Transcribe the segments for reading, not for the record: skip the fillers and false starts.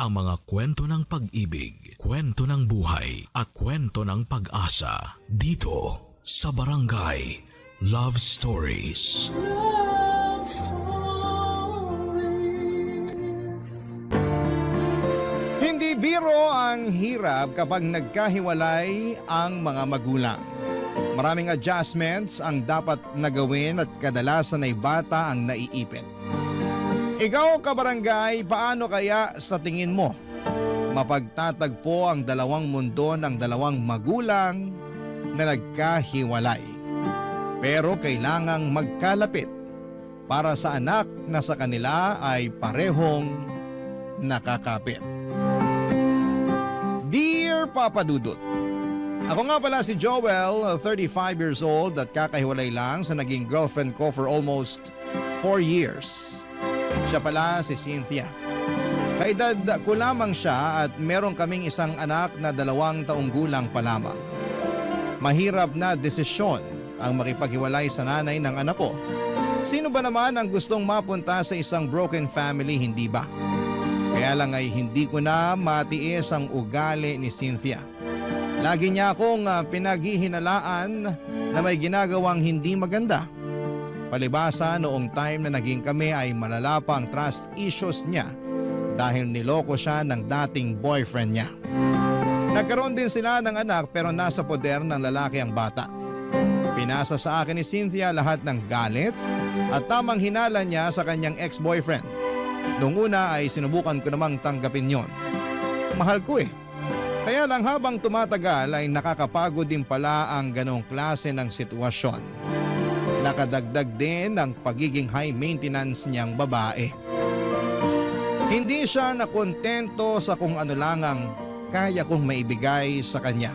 ang mga kwento ng pag-ibig, kwento ng buhay at kwento ng pag-asa dito sa Barangay Love Stories. Love Stories. Hindi biro ang hirap kapag nagkahiwalay ang mga magulang. Maraming adjustments ang dapat nagawin at kadalasan ay bata ang naiipit. Ikaw, kabarangay, paano kaya sa tingin mo mapagtatagpo ang dalawang mundo ng dalawang magulang na nagkahiwalay? Pero kailangang magkalapit para sa anak na sa kanila ay parehong nakakapit. Dear Papa Dudut, ako nga pala si Joel, 35 years old at kakahiwalay lang sa naging girlfriend ko for almost 4 years. Siya pala si Cynthia. Kaedad ko lamang siya at meron kaming isang anak na 2 taong gulang pa lamang. Mahirap na desisyon ang makipaghiwalay sa nanay ng anak ko. Sino ba naman ang gustong mapunta sa isang broken family, hindi ba? Kaya lang ay hindi ko na matiis ang ugali ni Cynthia. Lagi niya akong pinaghihinalaan na may ginagawang hindi maganda. Palibasa noong time na naging kami ay malala pa ang trust issues niya dahil niloko siya ng dating boyfriend niya. Nagkaroon din sila ng anak pero nasa poder ng lalaki ang bata. Pinasa sa akin ni Cynthia lahat ng galit at tamang hinala niya sa kanyang ex-boyfriend. Noong una ay sinubukan ko namang tanggapin yon. Mahal ko eh. Kaya lang habang tumatagal ay nakakapagod din pala ang ganong klase ng sitwasyon. Nakadagdag din ang pagiging high maintenance niyang babae. Hindi siya nakontento sa kung ano lang ang kaya kong maibigay sa kanya.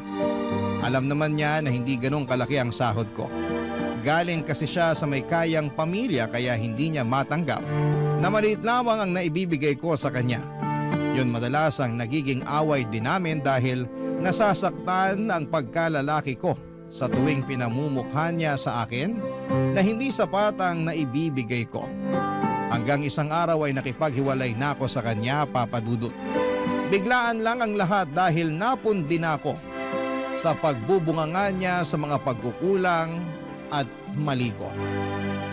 Alam naman niya na hindi ganong kalaki ang sahod ko. Galing kasi siya sa may kayang pamilya kaya hindi niya matanggap na maliit lamang ang naibibigay ko sa kanya. Yun madalas ang nagiging away din namin dahil nasasaktan ang pagkalalaki ko sa tuwing pinamumukha niya sa akin na hindi sapat ang naibibigay ko. Hanggang isang araw ay nakipaghiwalay na ako sa kanya, Papa Dudut. Biglaan lang ang lahat dahil napundi na ako sa pagbubunganga niya sa mga pagkukulang at mali ko.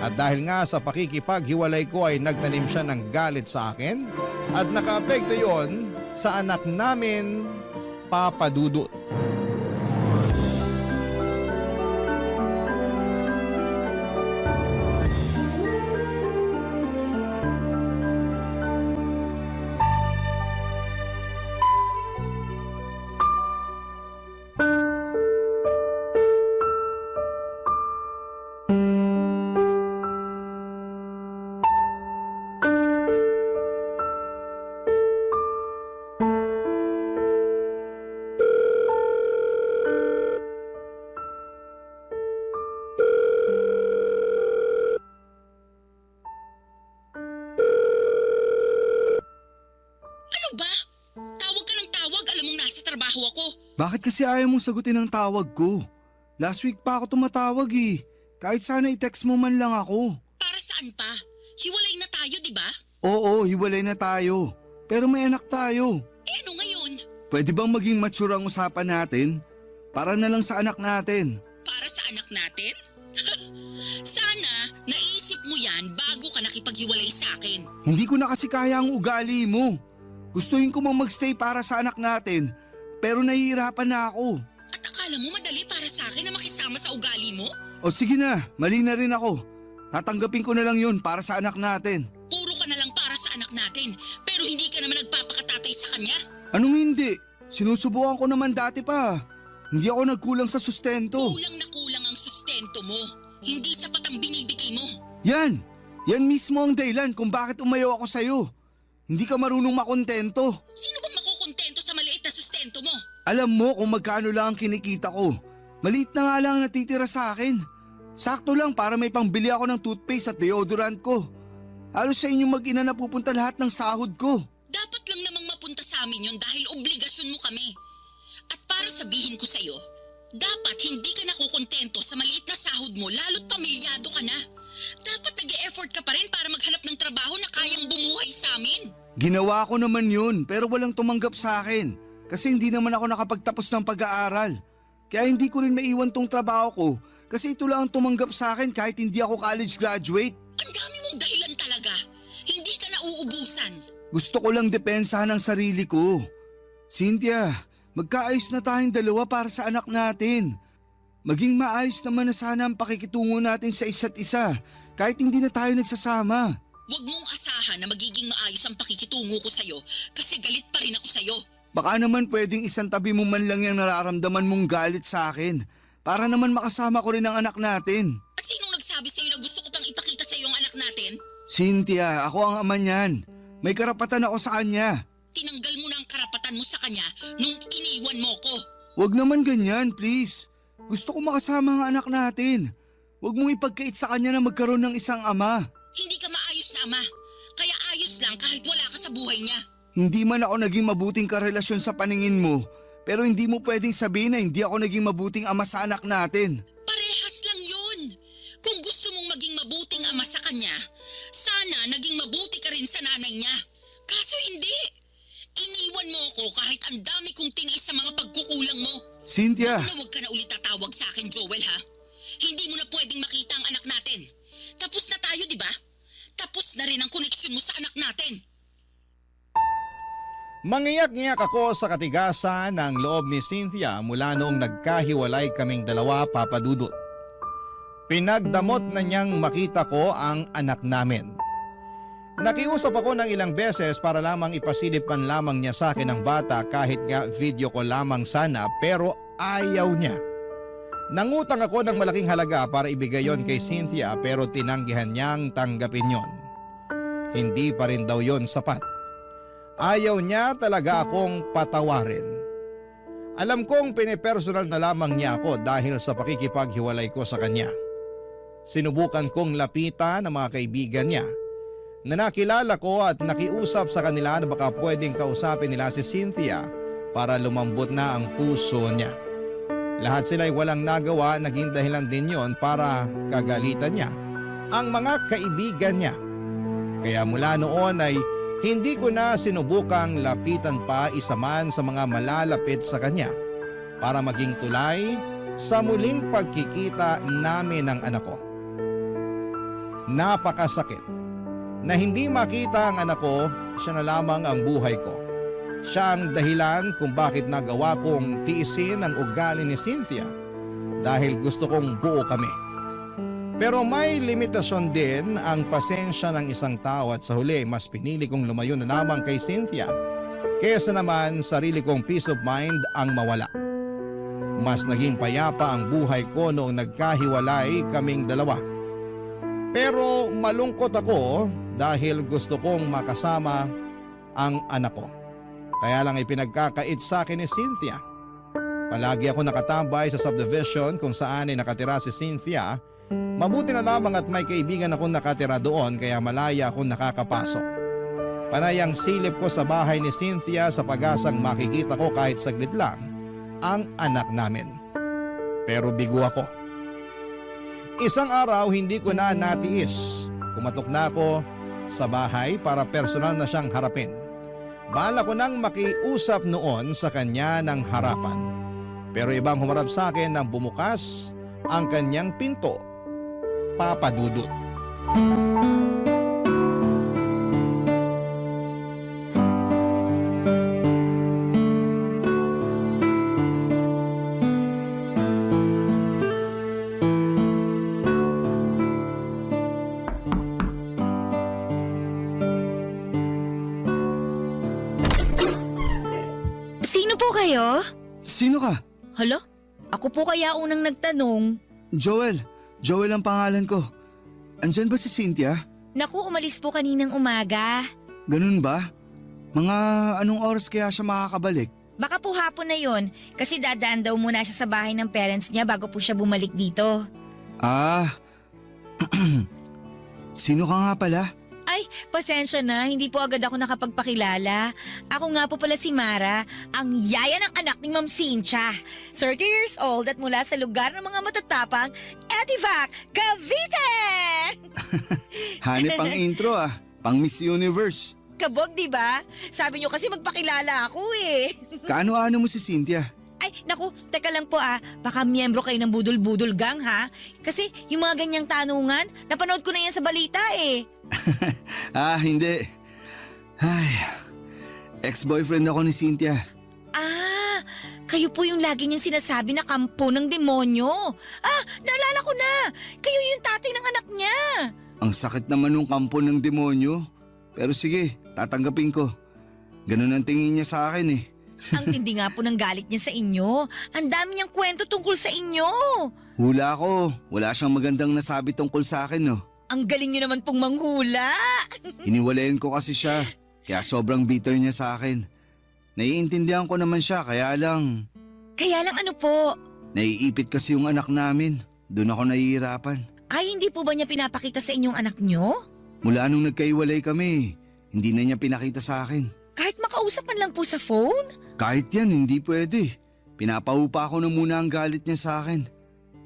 At dahil nga sa pakikipaghiwalay ko ay nagtanim siya ng galit sa akin at nakaapekto yon sa anak namin, Papa Dudut. Bakit kasi ayaw mong sagutin ang tawag ko? Last week pa ako tumatawag eh. Kahit sana i-text mo man lang ako. Para saan pa? Hiwalay na tayo, di ba? Oo, hiwalay na tayo. Pero may anak tayo. Eh ano ngayon? Pwede bang maging mature ang usapan natin? Para na lang sa anak natin. Para sa anak natin? Sana naisip mo yan bago ka nakipaghiwalay sa akin. Hindi ko na kasi kaya ang ugali mo. Gustuhin ko mang magstay para sa anak natin. Pero nahihirapan na ako. At akala mo madali para sa akin na makisama sa ugali mo? O sige na, mali na rin ako. Tatanggapin ko na lang yun para sa anak natin. Puro ka na lang para sa anak natin, pero hindi ka naman nagpapakatatay sa kanya. Anong hindi? Sinusubukan ko naman dati pa. Hindi ako nagkulang sa sustento. Kulang na kulang ang sustento mo. Hindi sapat ang binibigay mo. Yan! Yan mismo ang dahilan kung bakit umayaw ako sa'yo. Hindi ka marunong makontento. Sino bang makukontento sa maliit na sustento mo? Alam mo kung magkano lang ang kinikita ko. Maliit na nga lang ang natitira sa akin. Sakto lang para may pangbili ako ng toothpaste at deodorant ko. Halos sa inyong mag-ina na pupunta lahat ng sahod ko. Dapat lang namang mapunta sa amin yun dahil obligasyon mo kami. At para sabihin ko sa'yo, dapat hindi ka nakukontento sa maliit na sahod mo lalo't pamilyado ka na. Dapat nag-e-effort ka pa rin para maghanap ng trabaho na kayang bumuhay sa amin. Ginawa ko naman yun pero walang tumanggap sa akin. Kasi hindi naman ako nakapagtapos ng pag-aaral. Kaya hindi ko rin maiwan tong trabaho ko kasi ito lang ang tumanggap sa akin kahit hindi ako college graduate. Ang dami mong dahilan talaga. Hindi ka na uubusan. Gusto ko lang depensahan ang sarili ko. Cynthia, magkaayos na tayong dalawa para sa anak natin. Maging maayos naman na sana ang pakikitungo natin sa isa't isa kahit hindi na tayo nagsasama. Huwag mong asahan na magiging maayos ang pakikitungo ko sa'yo kasi galit pa rin ako sa'yo. Baka naman pwedeng isang tabi mo man lang yung nararamdaman mong galit sa akin para naman makasama ko rin ang anak natin. At sinong nagsabi sa'yo na gusto ko pang ipakita sa'yo ang anak natin? Cynthia, ako ang ama niyan. May karapatan ako sa kanya. Tinanggal mo na ang karapatan mo sa kanya nung iniwan mo ko. Huwag naman ganyan, please. Gusto ko makasama ang anak natin. Huwag mong ipagkait sa kanya na magkaroon ng isang ama. Hindi ka maayos na ama. Kaya ayos lang kahit wala ka sa buhay niya. Hindi man ako naging mabuting karelasyon sa paningin mo, pero hindi mo pwedeng sabihin na hindi ako naging mabuting ama sa anak natin. Parehas lang yun. Kung gusto mong maging mabuting ama sa kanya, sana naging mabuti ka rin sa nanay niya. Kaso hindi. Iniwan mo ako kahit ang dami kong tiniis sa mga pagkukulang mo. Cynthia! Huwag ka na ulit tatawag sa akin, Joel, ha? Hindi mo na pwedeng makita ang anak natin. Tapos na tayo, di ba? Tapos na rin ang koneksyon mo sa anak natin. Mangiyak-ngiyak ako sa katigasan ng loob ni Cynthia mula noong nagkahiwalay kaming dalawa, Papa Dudut. Pinagdamot na niyang makita ko ang anak namin. Nakiusap ako ng ilang beses para lamang ipasilip man lamang niya sa akin ang bata kahit nga video ko lamang sana pero ayaw niya. Nangutang ako ng malaking halaga para ibigay yon kay Cynthia pero tinanggihan niyang tanggapin yon. Hindi pa rin daw yon sapat. Ayaw niya talaga akong patawarin. Alam kong pinipersonal na lamang niya ako dahil sa pakikipaghiwalay ko sa kanya. Sinubukan kong lapitan ang mga kaibigan niya na nakilala ko at nakiusap sa kanila na baka pwedeng kausapin nila si Cynthia para lumambot na ang puso niya. Lahat sila'y walang nagawa, naging dahilan din yon para kagalitan niya ang mga kaibigan niya. Kaya mula noon ay hindi ko na sinubukang lapitan pa isa man sa mga malalapit sa kanya para maging tulay sa muling pagkikita namin ng anak ko. Napakasakit na hindi makita ang anak ko, siya na lamang ang buhay ko. Siya ang dahilan kung bakit nagawa kong tiisin ang ugali ni Cynthia dahil gusto kong buo kami. Pero may limitasyon din ang pasensya ng isang tao at sa huli mas pinili kong lumayo na lamang kay Cynthia kesa naman sarili kong peace of mind ang mawala. Mas naging payapa ang buhay ko noong nagkahiwalay kaming dalawa. Pero malungkot ako dahil gusto kong makasama ang anak ko. Kaya lang ipinagkakait sa akin ni Cynthia. Palagi ako nakatambay sa subdivision kung saan ay nakatira si Cynthia. Mabuti na lamang at may kaibigan akong nakatira doon kaya malaya akong nakakapasok. Panay ang silip ko sa bahay ni Cynthia sa pag-asang makikita ko kahit saglit lang ang anak namin. Pero bigo ako. Isang araw hindi ko na natiis. Kumatok na ako sa bahay para personal na siyang harapin. Bala ko nang makiusap noon sa kanya ng harapan. Pero ibang humarap sa akin nang bumukas ang kanyang pinto. Papa Dudut. Sino po kayo? Sino ka? Hala? Ako po kaya unang nagtanong. Joel. Joel ang pangalan ko. Andyan ba si Cynthia? Naku, umalis po kaninang umaga. Ganun ba? Mga anong oras kaya siya makakabalik? Baka po hapon na yon kasi dadaan daw muna siya sa bahay ng parents niya bago po siya bumalik dito. Ah, sino ka nga pala? Ay, pasensya na, hindi po agad ako nakapagpakilala. Ako nga po pala si Mara, ang yaya ng anak ni Ma'am Cynthia. 30 years old at mula sa lugar ng mga matatapang, Etivac, Cavite! Hanep ang intro pang Miss Universe. Kabog, di ba? Sabi niyo kasi magpakilala ako eh. Kaano-ano mo si Cynthia? Ay, naku, teka lang po baka miyembro kayo ng Budol-Budol Gang ha? Kasi yung mga ganyang tanungan, napanood ko na yan sa balita eh. Hindi. Ay, ex-boyfriend ako ni Cynthia. Kayo po yung lagi niyang sinasabi na kampo ng demonyo. Naalala ko na. Kayo yung tatay ng anak niya. Ang sakit naman nung kampo ng demonyo. Pero sige, tatanggapin ko. Ganun ang tingin niya sa akin eh. Ang tindi nga po ng galit niya sa inyo. Ang dami niyang kwento tungkol sa inyo. Hula ko, wala siyang magandang nasabi tungkol sa akin no. Ang galing niyo naman pong manghula. Hiniwalayan ko kasi siya, kaya sobrang bitter niya sa akin. Naiintindihan ko naman siya, kaya lang Kaya lang ano po? naiipit kasi yung anak namin. Doon ako nahihirapan. Ay, hindi po ba niya pinapakita sa inyong anak niyo? Mula nung nagkaiwalay kami, hindi na niya pinakita sa akin. Kahit makausapan lang po sa phone? Kahit yan, hindi pwede. Pinapaupa ko na muna ang galit niya sa akin.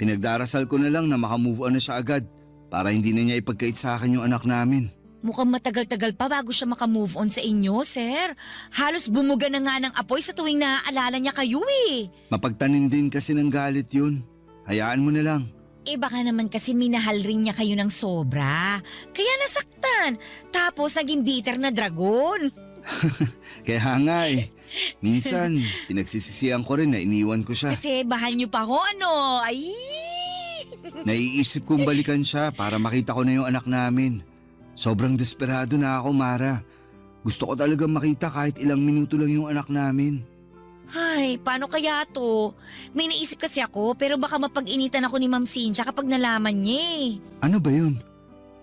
Pinagdarasal ko na lang na makamove on na siya agad para hindi na niya ipagkait sa akin yung anak namin. Mukhang matagal-tagal pa bago siya makamove on sa inyo, sir. Halos bumuga na nga ng apoy sa tuwing naaalala niya kayo eh. Mapagtanim din kasi ng galit yun. Hayaan mo na lang. Baka naman kasi minahal rin niya kayo ng sobra. Kaya nasaktan. Tapos naging bitter na dragon. Kaya nga eh. Minsan, pinagsisisihan ko rin na iniwan ko siya. Kasi mahal niyo pa ho, ano? Ay! Naiisip kong balikan siya para makita ko na yung anak namin. Sobrang desperado na ako, Mara. Gusto ko talagang makita kahit ilang minuto lang yung anak namin. Ay, paano kaya to? May naisip kasi ako pero baka mapag-initan ako ni Ma'am Cynthia kapag nalaman niya eh. Ano ba yun?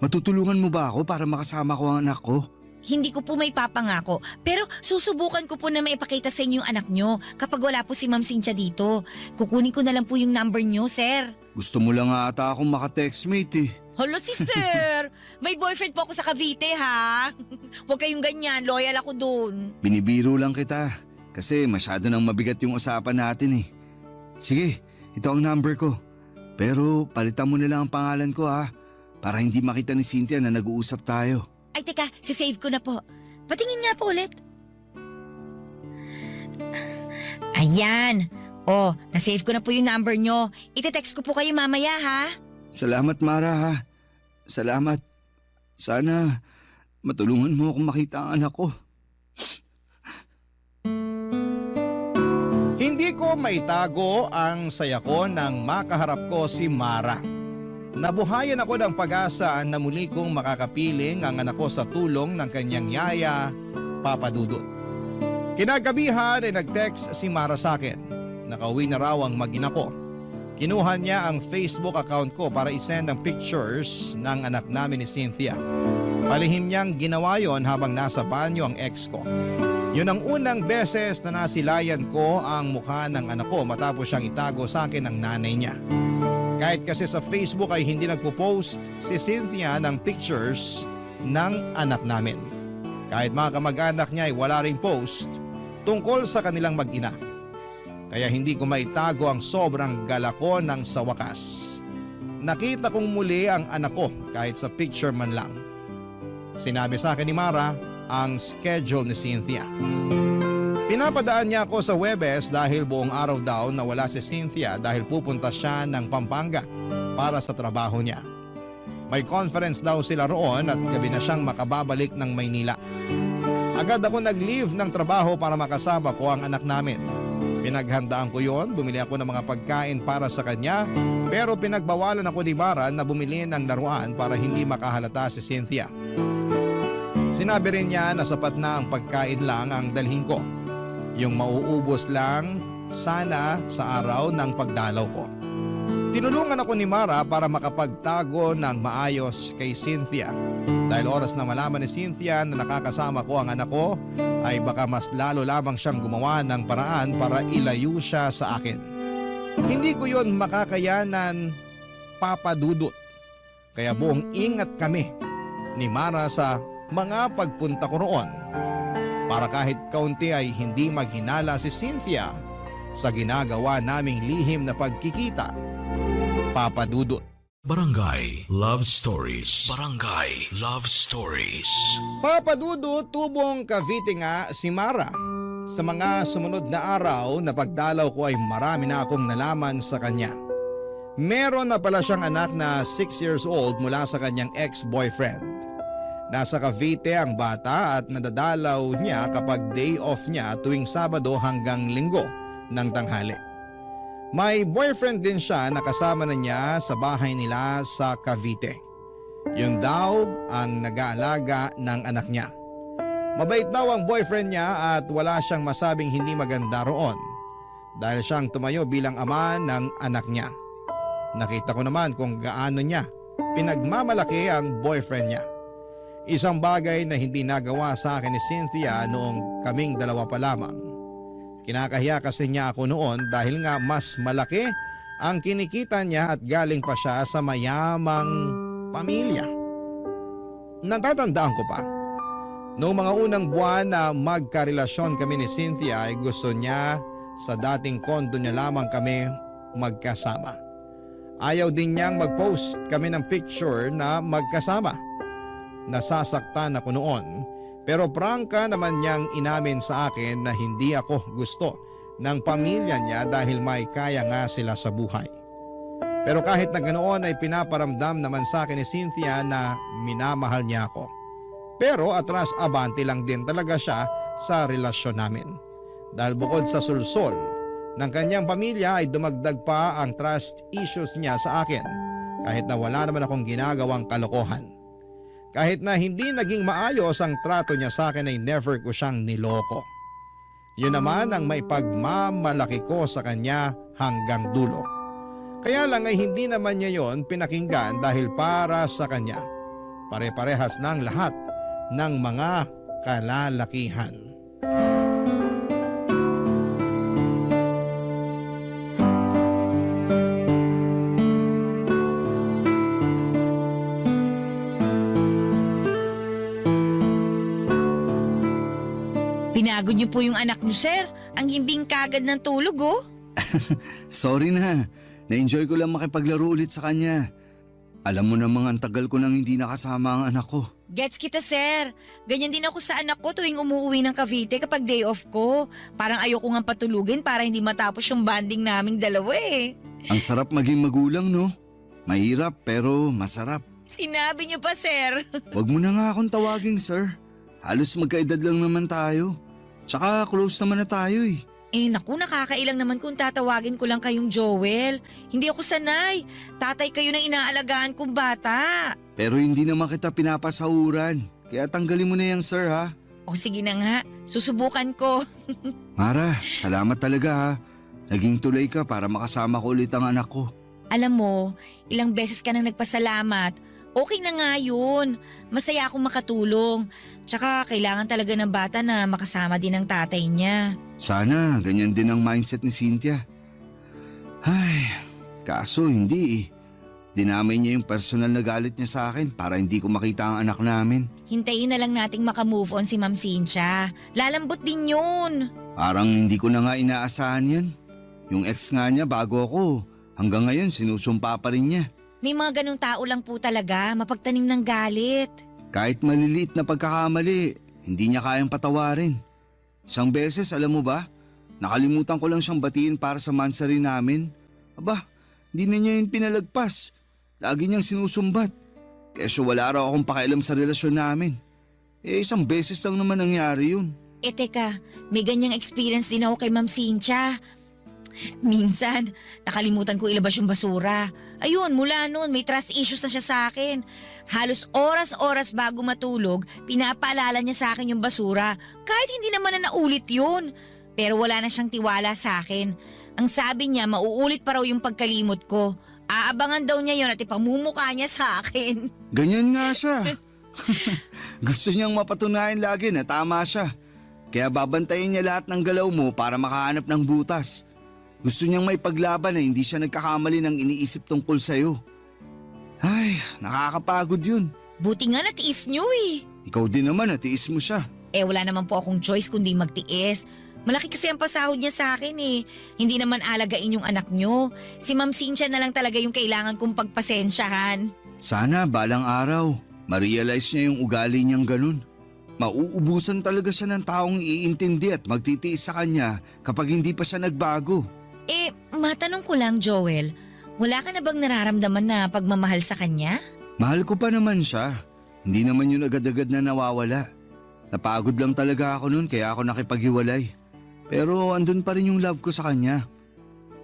Matutulungan mo ba ako para makasama ko ang anak ko? Hindi ko po may papangako, pero susubukan ko po na maipakita sa inyo yung anak nyo kapag wala po si Ma'am Cynthia dito. Kukunin ko na lang po yung number nyo, sir. Gusto mo lang ata akong maka-textmate eh. Hala si sir! May boyfriend po ako sa Cavite ha? Huwag kayong ganyan, loyal ako dun. Binibiro lang kita kasi masyado nang mabigat yung usapan natin eh. Sige, ito ang number ko. Pero palitan mo na lang ang pangalan ko para hindi makita ni Cynthia na nag-uusap tayo. Ay teka, sisave ko na po. Patingin nga po ulit. Ayan. Nasave ko na po yung number nyo. Ite-text ko po kayo mamaya ha? Salamat Mara Salamat. Sana matulungan mo akong makita ang anak ko. Hindi ko maitago ang saya ko nang makaharap ko si Mara. Nabuhayan ako ng pag-asa na muli kong makakapiling ang anak ko sa tulong ng kanyang yaya, Papa Dudut. Kinagabihan ay nag-text si Mara sa akin. Nakauwi na raw ang mag-ina ko. Kinuha niya ang Facebook account ko para isend ang pictures ng anak namin ni Cynthia. Palihim niyang ginawa yon habang nasa banyo ang ex ko. Yun ang unang beses na nasilayan ko ang mukha ng anak ko matapos siyang itago sa akin ng nanay niya. Kahit kasi sa Facebook ay hindi nagpo-post si Cynthia ng pictures ng anak namin. Kahit mga kamag-anak niya ay wala ring post tungkol sa kanilang mag-ina. Kaya hindi ko maitago ang sobrang gala ko nang sa wakas. Nakita kong muli ang anak ko kahit sa picture man lang. Sinabi sa akin ni Mara ang schedule ni Cynthia. Pinapadaan niya ako sa Huwebes dahil buong araw daw na wala si Cynthia dahil pupunta siya ng Pampanga para sa trabaho niya. May conference daw sila roon at gabi na siyang makababalik ng Maynila. Agad ako nag-leave ng trabaho para makasama ko ang anak namin. Pinaghandaan ko yon, bumili ako ng mga pagkain para sa kanya pero pinagbawalan ako ni Mara na bumili ng laruan para hindi makahalata si Cynthia. Sinabi rin niya na sapat na ang pagkain lang ang dalhin ko. Yung mauubos lang sana sa araw ng pagdalaw ko. Tinulungan ako ni Mara para makapagtago ng maayos kay Cynthia. Dahil oras na malaman ni Cynthia na nakakasama ko ang anak ko, ay baka mas lalo lamang siyang gumawa ng paraan para ilayo siya sa akin. Hindi ko yon makakayanan, Papa Dudut. Kaya buong ingat kami ni Mara sa mga pagpunta ko roon para kahit kaunti ay hindi maghinala si Cynthia sa ginagawa naming lihim na pagkikita. Papa Dudut. Barangay Love Stories. Barangay Love Stories. Papa Dudut, tubong Cavite nga si Mara. Sa mga sumunod na araw na pagdalaw ko ay marami na akong nalaman sa kanya. Meron na pala siyang anak na 6 years old mula sa kanyang ex-boyfriend. Nasa Cavite ang bata at nadadalaw niya kapag day off niya tuwing Sabado hanggang Linggo ng tanghali. May boyfriend din siya na kasama na niya sa bahay nila sa Cavite. Yun daw ang nag-aalaga ng anak niya. Mabait daw ang boyfriend niya at wala siyang masabing hindi maganda roon dahil siyang tumayo bilang ama ng anak niya. Nakita ko naman kung gaano niya pinagmamalaki ang boyfriend niya. Isang bagay na hindi nagawa sa akin ni Cynthia noong kaming dalawa pa lamang. Kinakahiya kasi niya ako noon dahil nga mas malaki ang kinikita niya at galing pa siya sa mayamang pamilya. Natatandaan ko pa, noong mga unang buwan na magkarelasyon kami ni Cynthia ay gusto niya sa dating kondo niya lamang kami magkasama. Ayaw din niyang mag-post kami ng picture na magkasama. Nasasaktan ako noon. Pero prangka naman niyang inamin sa akin na hindi ako gusto ng pamilya niya dahil may kaya nga sila sa buhay. Pero kahit na ganoon ay pinaparamdam naman sa akin ni Cynthia na minamahal niya ako. Pero atras abante lang din talaga siya sa relasyon namin. Dahil bukod sa sulsol ng kanyang pamilya ay dumagdag pa ang trust issues niya sa akin kahit na wala naman akong ginagawang kalokohan. Kahit na hindi naging maayos ang trato niya sa akin ay never ko siyang niloko. Yun naman ang may pagmamalaki ko sa kanya hanggang dulo. Kaya lang ay hindi naman niya yon pinakinggan dahil para sa kanya, pare-parehas ng lahat ng mga kalalakihan. Pinagod niyo po yung anak niyo, sir. Ang himbing kagad ng tulog, oh. Sorry na. Na-enjoy ko lang makipaglaro ulit sa kanya. Alam mo namang ang tagal ko nang hindi nakasama ang anak ko. Gets kita, sir. Ganyan din ako sa anak ko tuwing umuwi ng Cavite kapag day off ko. Parang ayoko nga patulugin para hindi matapos yung bonding naming dalawa eh. Ang sarap maging magulang, no? Mahirap pero masarap. Sinabi niyo pa, sir. Wag mo na nga akong tawaging sir. Halos magkaedad lang naman tayo. Tsaka close naman na tayo eh. Eh naku, nakakailang naman kung tatawagin ko lang kayong Joel. Hindi ako sanay. Tatay kayo ng inaalagaan kong bata. Pero hindi naman kita pinapasahuran. Kaya tanggalin mo na yung sir ha. O sige na nga, susubukan ko. Mara, salamat talaga ha. Naging tulay ka para makasama ko ulit ang anak ko. Alam mo, ilang beses ka nang nagpasalamat. Okay na nga yun. Masaya akong makatulong. Tsaka kailangan talaga ng bata na makasama din ang tatay niya. Sana ganyan din ang mindset ni Cynthia. Ay, kaso hindi eh. Dinamay niya yung personal na galit niya sa akin para hindi ko makita ang anak namin. Hintayin na lang nating makamove on si Ma'am Cynthia. Lalambot din yun. Parang hindi ko na nga inaasahan yan. Yung ex nga niya bago ako, hanggang ngayon sinusumpa pa rin niya. May mga ganong tao lang po talaga, mapagtanim ng galit. Kahit maliliit na pagkakamali, hindi niya kayang patawarin. Isang beses, alam mo ba, nakalimutan ko lang siyang batiin para sa mansari namin. Aba, hindi na niya yun pinalagpas. Lagi niyang sinusumbat. Keso wala raw akong pakialam sa relasyon namin. Eh, isang beses lang naman nangyari yun. Eh teka, may ganyang experience din ako kay Ma'am Cynthia. Minsan, nakalimutan ko ilabas yung basura. Ayun, mula noon may trust issues na siya sa akin. Halos oras-oras bago matulog, pinapaalala niya sa akin yung basura. Kahit hindi naman na naulit yun. Pero wala na siyang tiwala sa akin. Ang sabi niya, mauulit pa raw yung pagkalimot ko. Aabangan daw niya yun at ipamumukha niya sa akin. Ganyan nga siya. Gusto niyang mapatunayan lagi na tama siya. Kaya babantayin niya lahat ng galaw mo para makahanap ng butas. Gusto niyang may paglaban na hindi siya nagkakamali ng iniisip tungkol sa'yo. Ay, nakakapagod yun. Buti nga natiis niyo eh. Ikaw din naman, natiis mo siya. Wala naman po akong choice kundi magtiis. Malaki kasi ang pasahod niya sa akin eh. Hindi naman alagain yung anak niyo. Si Ma'am Cynthia na lang talaga yung kailangan kong pagpasensyahan. Sana balang araw, ma-realize niya yung ugali niyang ganun. Mauubusan talaga siya ng taong iintindi at magtitiis sa kanya kapag hindi pa siya nagbago. Matanong ko lang, Joel. Wala ka na bang nararamdaman na pagmamahal sa kanya? Mahal ko pa naman siya. Hindi naman yun agad-agad na nawawala. Napagod lang talaga ako noon kaya ako nakipaghiwalay. Pero andun pa rin yung love ko sa kanya.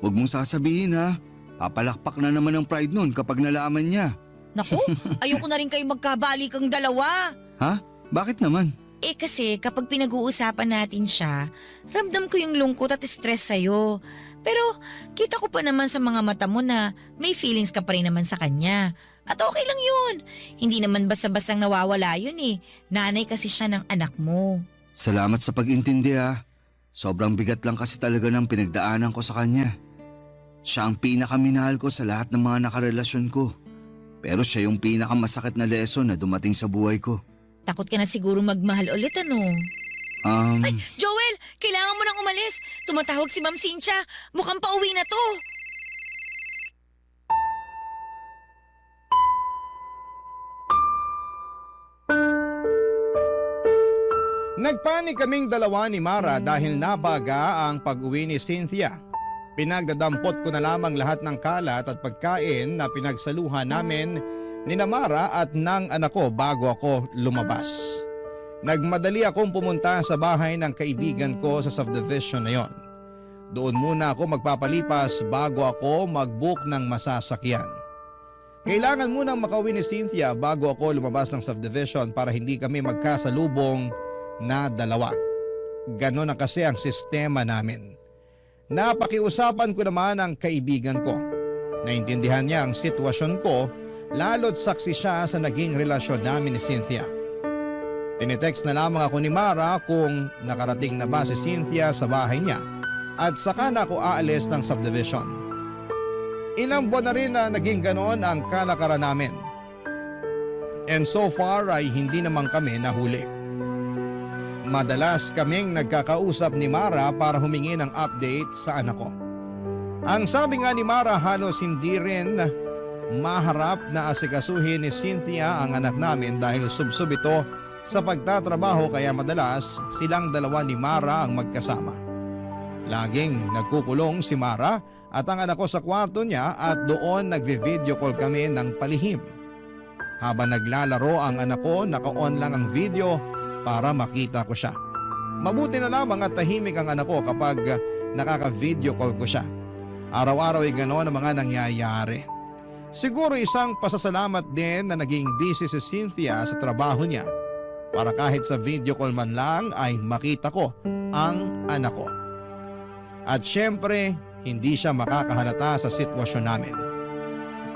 Huwag mong sasabihin ha. Papalakpak na naman ang pride noon kapag nalaman niya. Naku, ayoko na rin kayo magkabalikan dalawa. Ha? Bakit naman? Kasi kapag pinag-uusapan natin siya, ramdam ko yung lungkot at stress sa'yo. Pero kita ko pa naman sa mga mata mo na may feelings ka pa rin naman sa kanya. At okay lang yun. Hindi naman basta-bastang nawawala yun eh. Nanay kasi siya ng anak mo. Salamat sa pag-intindi ha. Sobrang bigat lang kasi talaga ng pinagdaanan ko sa kanya. Siya ang pinakaminahal ko sa lahat ng mga nakarelasyon ko. Pero siya yung pinakamasakit na lesson na dumating sa buhay ko. Takot ka na siguro magmahal ulit ano? Ay, Joel! Kailangan mo nang umalis. Tumatawag si Ma'am Cynthia. Mukhang pauwi na to. Nagpanik kaming dalawa ni Mara dahil nabaga ang pag-uwi ni Cynthia. Pinagdadampot ko na lamang lahat ng kalat at pagkain na pinagsaluhan namin ni Mara at ng anak ko bago ako lumabas. Nagmadali akong pumunta sa bahay ng kaibigan ko sa subdivision na yon. Doon muna ako magpapalipas bago ako mag-book ng masasakyan. Kailangan munang makauwi ni Cynthia bago ako lumabas ng subdivision para hindi kami magkasalubong na dalawa. Ganon na kasi ang sistema namin. Napakiusapan ko naman ang kaibigan ko. Naintindihan niya ang sitwasyon ko, lalo't saksi siya sa naging relasyon namin ni Cynthia. Tinitext na lamang ako ni Mara kung nakarating na ba si Cynthia sa bahay niya at saka na ako aalis ng subdivision. Ilang buwan na rin na naging ganon ang kalakaran namin. And so far ay hindi naman kami nahuli. Madalas kaming nagkakausap ni Mara para humingi ng update sa anak ko. Ang sabi nga ni Mara, halos hindi rin maharap na asikasuhin ni Cynthia ang anak namin dahil subsob ito sa pagtatrabaho kaya madalas silang dalawa ni Mara ang magkasama. Laging nagkukulong si Mara at ang anak ko sa kwarto niya at doon nagvi-video call kami ng palihim. Habang naglalaro ang anak ko, naka-on lang ang video para makita ko siya. Mabuti na lamang at tahimik ang anak ko kapag nakaka-video call ko siya. Araw-araw ay gano'n ang mga nangyayari. Siguro isang pasasalamat din na naging busy si Cynthia sa trabaho niya para kahit sa video call man lang ay makita ko ang anak ko. At syempre, hindi siya makakahalata sa sitwasyon namin.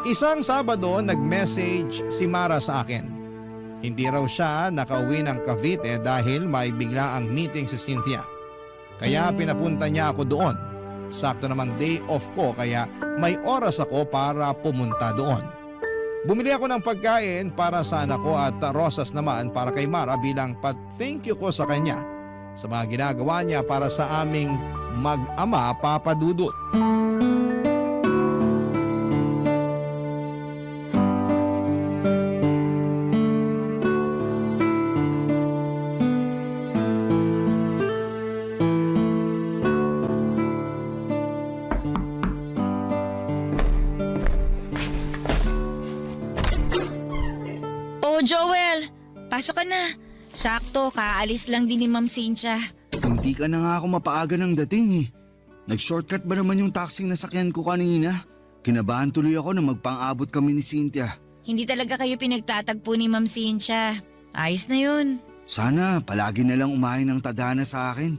Isang Sabado, nag-message si Mara sa akin. Hindi raw siya nakauwi ng Cavite dahil may bigla ang meeting si Cynthia. Kaya pinapunta niya ako doon. Sakto namang day off ko kaya may oras ako para pumunta doon. Bumili ako ng pagkain para sa anak ko at rosas naman para kay Mara bilang thank you ko sa kanya sa mga ginagawa niya para sa aming mag-ama Papa Dudut. Oh, Joel! Pasok ka na. Sakto, kaalis lang din ni Ma'am Cynthia. Hindi ka na nga ako mapaaga ng dating eh. Nag-shortcut ba naman yung taxing nasakyan ko kanina? Kinabahan tuloy ako na magpang-abot kami ni Cynthia. Hindi talaga kayo pinagtatagpo ni Ma'am Cynthia. Ayos na yun. Sana palagi na lang umahin ng tadhana sa akin.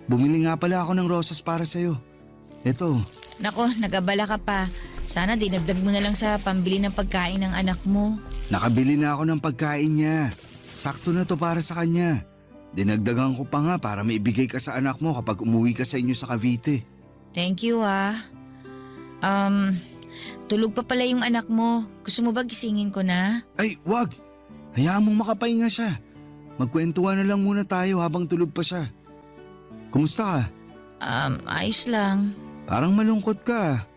Bumili nga pala ako ng rosas para sa'yo. Ito. Nako, nag-abala ka pa. Sana dinagdag mo na lang sa pambili ng pagkain ng anak mo. Nakabili na ako ng pagkain niya. Sakto na to para sa kanya. Dinagdagan ko pa nga para maibigay ka sa anak mo kapag umuwi ka sa inyo sa Cavite. Thank you tulog pa pala yung anak mo. Gusto mo ba gisingin ko na? Ay, wag! Hayaan mong makapahinga siya. Magkwentuhan na lang muna tayo habang tulog pa siya. Kumusta ka? Ayos lang. Parang malungkot ka.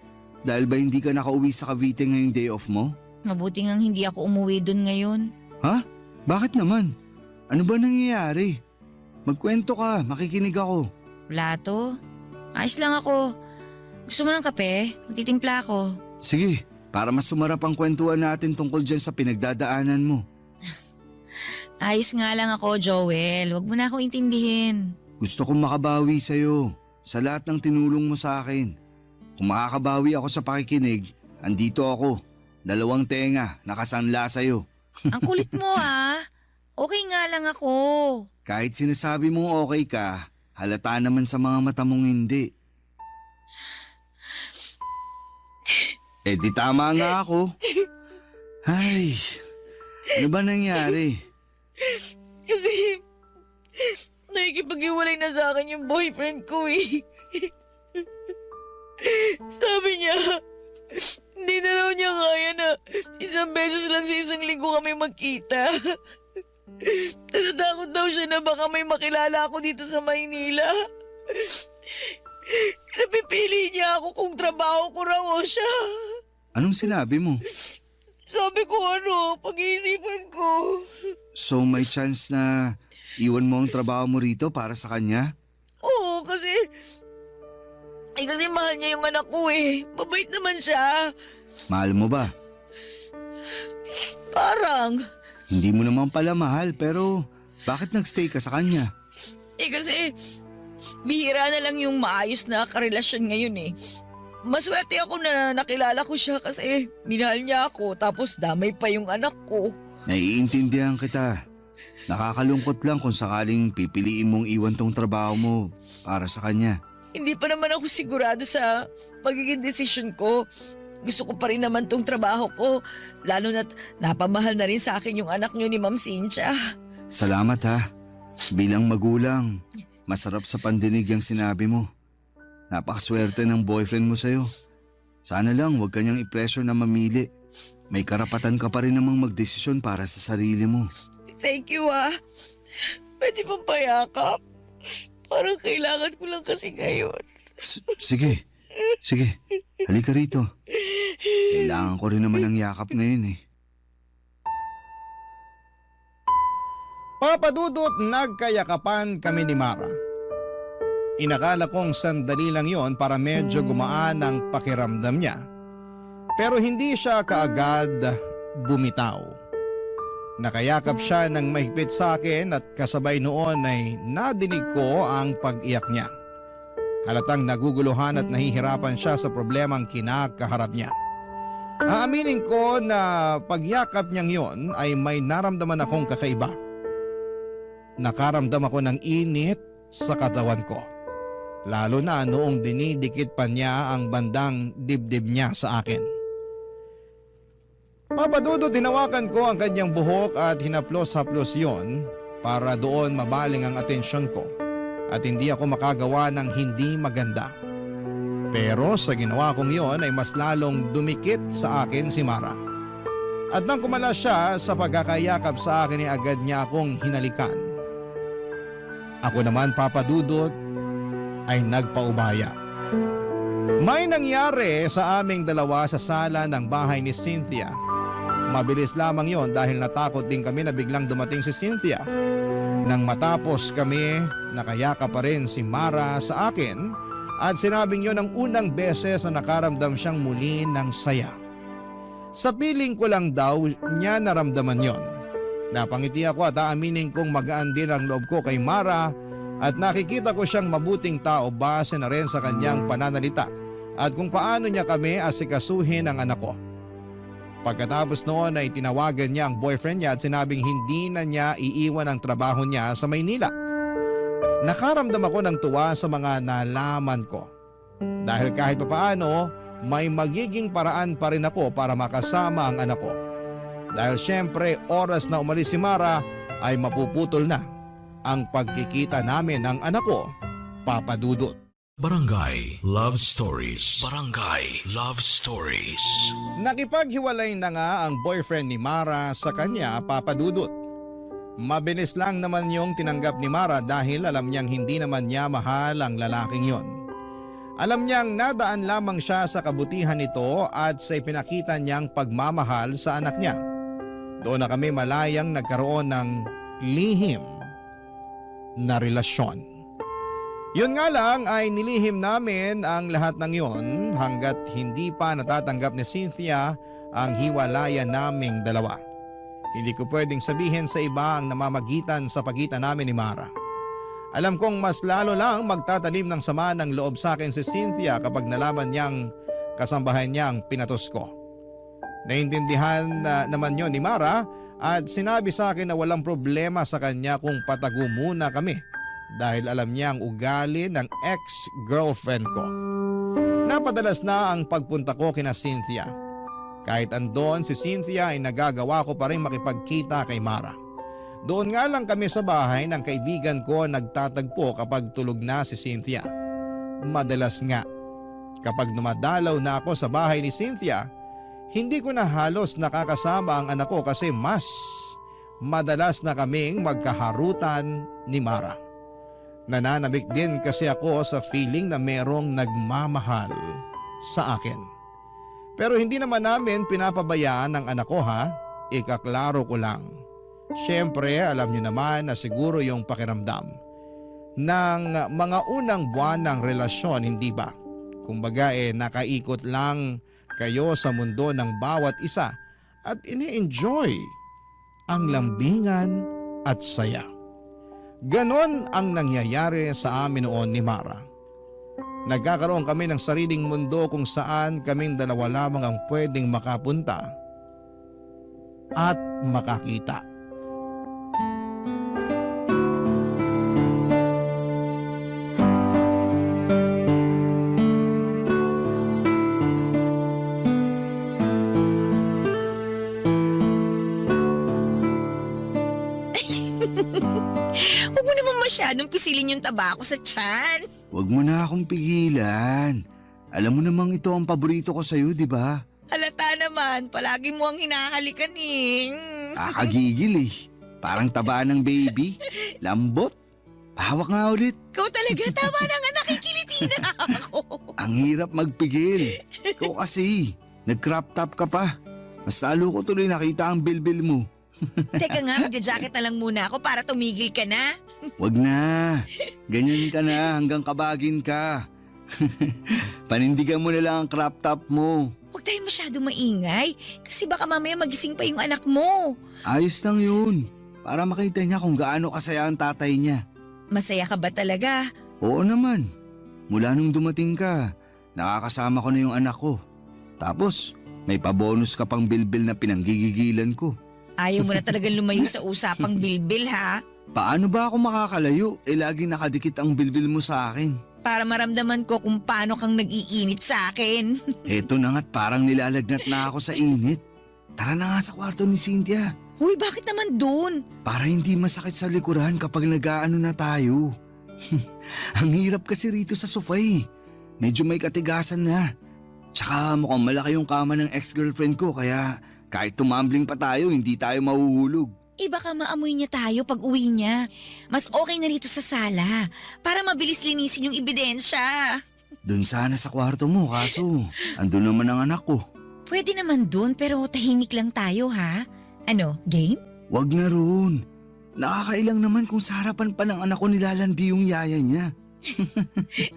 Dahil ba hindi ka nakauwi sa Cavite ngayong day off mo? Mabuti ngang hindi ako umuwi dun ngayon. Ha? Bakit naman? Ano ba nangyayari? Magkwento ka, makikinig ako. Wala to. Ayos lang ako. Gusto mo ng kape? Magtitimpla ako. Sige, para mas sumarap ang kwentuhan natin tungkol dyan sa pinagdadaanan mo. Ayos nga lang ako, Joel. Huwag mo na akong intindihin. Gusto kong makabawi sa'yo sa lahat ng tinulong mo sa akin. Kung makakabawi ako sa pakikinig, andito ako. 2 tenga, nakasanla sa'yo. Ang kulit mo Okay nga lang ako. Kahit sinasabi mong okay ka, halata naman sa mga mata mong hindi. Di tama nga ako. Ay, ano ba nangyari? Kasi nakikipag-iwalay na sa akin yung boyfriend ko Sabi niya, hindi na raw niya kaya na 1 beses lang sa 1 linggo kami magkita. Natatakot daw siya na baka may makilala ako dito sa Maynila. Napipili niya ako kung trabaho ko raw o siya. Anong sinabi mo? Sabi ko pag-iisipan ko. So may chance na iwan mo ang trabaho mo rito para sa kanya? Oo, kasi mahal niya yung anak ko Mabait naman siya. Mahal mo ba? Parang. Hindi mo naman pala mahal pero bakit nagstay ka sa kanya? Kasi bihira na lang yung maayos na karelasyon ngayon Maswerte ako na nakilala ko siya kasi minahal niya ako tapos damay pa yung anak ko. Naiintindihan kita. Nakakalungkot lang kung sakaling pipiliin mong iwan tong trabaho mo para sa kanya. Hindi pa naman ako sigurado sa magiging desisyon ko. Gusto ko pa rin naman tong trabaho ko, lalo na't napamahal na rin sa akin yung anak niyo ni Ma'am Cynthia. Salamat ha. Bilang magulang, masarap sa pandinig yung sinabi mo. Napakaswerte ng boyfriend mo sa'yo. Sana lang huwag kanyang i-pressure na mamili. May karapatan ka pa rin namang magdesisyon para sa sarili mo. Thank you Pwede bang payakap? Parang kailangan ko lang kasi ngayon. Sige. Halika rito. Kailangan ko rin naman ng yakap ngayon Papadudot nagkayakapan kami ni Mara. Inakala kong sandali lang yon para medyo gumaan ang pakiramdam niya. Pero hindi siya kaagad bumitaw. Nakayakap siya ng mahigpit sa akin at kasabay noon ay nadinig ko ang pag-iyak niya. Halatang naguguluhan at nahihirapan siya sa problemang kinakaharap niya. Aaminin ko na pagyakap niyang yon ay may naramdaman akong kakaiba. Nakaramdam ako ng init sa katawan ko. Lalo na noong dinidikit pa niya ang bandang dibdib niya sa akin. Papadudot hinawakan ko ang kanyang buhok at hinaplos-haplos yon para doon mabaling ang atensyon ko at hindi ako makagawa ng hindi maganda. Pero sa ginawa kong yon ay mas lalong dumikit sa akin si Mara. At nang kumalas siya sa pagkakayakap sa akin ay agad niya akong hinalikan. Ako naman papadudot ay nagpaubaya. May nangyari sa aming dalawa sa sala ng bahay ni Cynthia. Mabilis lamang yon dahil natakot din kami na biglang dumating si Cynthia. Nang matapos kami, nakayakap pa rin si Mara sa akin at sinabing yon ang unang beses na nakaramdam siyang muli ng saya. Sa piling ko lang daw niya naramdaman yon. Napangiti ako at aaminin kong magaan din ang loob ko kay Mara at nakikita ko siyang mabuting tao base na rin sa kanyang pananalita at kung paano niya kami asikasuhin ang anak ko. Pagkatapos noon ay tinawagan niya ang boyfriend niya at sinabing hindi na niya iiwan ang trabaho niya sa Maynila. Nakaramdam ako ng tuwa sa mga nalaman ko. Dahil kahit papaano, may magiging paraan pa rin ako para makasama ang anak ko. Dahil syempre oras na umalis si Mara ay mapuputol na ang pagkikita namin ng anak ko, Papadudot. Barangay Love Stories. Barangay Love Stories. Nakipaghiwalay na nga ang boyfriend ni Mara sa kanya, Papa Dudut. Mabilis lang naman yung tinanggap ni Mara dahil alam niyang hindi naman niya mahal ang lalaking yon. Alam niyang nadaan lamang siya sa kabutihan nito at sa ipinakita niyang pagmamahal sa anak niya. Doon na kami malayang nagkaroon ng lihim na relasyon. Yun nga lang ay nilihim namin ang lahat ng yon hanggat hindi pa natatanggap ni Cynthia ang hiwalayan naming dalawa. Hindi ko pwedeng sabihin sa iba ang namamagitan sa pagitan namin ni Mara. Alam kong mas lalo lang magtatanim ng sama ng loob sa akin si Cynthia kapag nalaman niyang kasambahan niya ang pinatos ko. Naintindihan naman yon ni Mara at sinabi sa akin na walang problema sa kanya kung patago muna kami dahil alam niya ang ugali ng ex-girlfriend ko. Napadalas na ang pagpunta ko kina Cynthia. Kahit andon si Cynthia ay nagagawa ko pa rin makipagkita kay Mara. Doon nga lang kami sa bahay ng kaibigan ko nagtatagpo kapag tulog na si Cynthia. Madalas nga, kapag dumadalaw na ako sa bahay ni Cynthia, hindi ko na halos nakakasama ang anak ko kasi mas madalas na kaming magkaharutan ni Mara. Nananabik din kasi ako sa feeling na merong nagmamahal sa akin. Pero hindi naman namin pinapabayaan ang anak ko ha, ikaklaro ko lang. Siyempre alam niyo naman na siguro yung pakiramdam ng mga unang buwan ng relasyon, hindi ba? Kumbaga nakaikot lang kayo sa mundo ng bawat isa at ini-enjoy ang lambingan at saya. Ganon ang nangyayari sa amin noon ni Mara. Nagkakaroon kami ng sariling mundo kung saan kaming dalawa lamang ang pwedeng makapunta at makakita. Huwag mo naman masyadong pisilin yung tabako sa tiyan. Huwag mo na akong pigilan. Alam mo namang ito ang paborito ko sa'yo, di ba? Halata naman, palagi mo ang hinahalikan eh. Kakagigil eh. Parang taba ng baby. Lambot. Hawak nga ulit. Ikaw talaga, tama na nga, nakikiliti na ako. Ang hirap magpigil. Ikaw kasi, nag-crop top ka pa. Mas lalo ko tuloy nakita ang bilbil mo. Teka nga, magja-jacket na lang muna ako para tumigil ka na. Wag na. Ganyan ka na hanggang kabagin ka. Panindigan mo na lang ang crop top mo. Huwag tayo masyado maingay kasi baka mamaya magising pa yung anak mo. Ayos lang yun. Para makita niya kung gaano kasaya ang tatay niya. Masaya ka ba talaga? Oo naman. Mula nung dumating ka, nakakasama ko na yung anak ko. Tapos, may pabonus ka pang bilbil na pinanggigigilan ko. Ayaw mo na talagang lumayo sa usapang bilbil ha? Paano ba ako makakalayo? Laging nakadikit ang bilbil mo sa akin. Para maramdaman ko kung paano kang nag-iinit sa akin. Eto na nga't parang nilalagnat na ako sa init. Tara na nga sa kwarto ni Cynthia. Huy, bakit naman doon? Para hindi masakit sa likuran kapag nag-aano na tayo. Ang hirap kasi rito sa sofa eh. Medyo may katigasan na. Tsaka mukhang malaki yung kama ng ex-girlfriend ko kaya kahit tumambling pa tayo hindi tayo mahuhulog. Baka maamoy niya tayo pag uwi niya. Mas okay na rito sa sala para mabilis linisin yung ebidensya. Doon sana sa kwarto mo kaso andun naman ang anak ko. Pwede naman doon pero tahimik lang tayo ha. Ano, game? Wag na roon. Nakakailang naman kung sa harapan pa ng anak ko nilalandi yung yaya niya.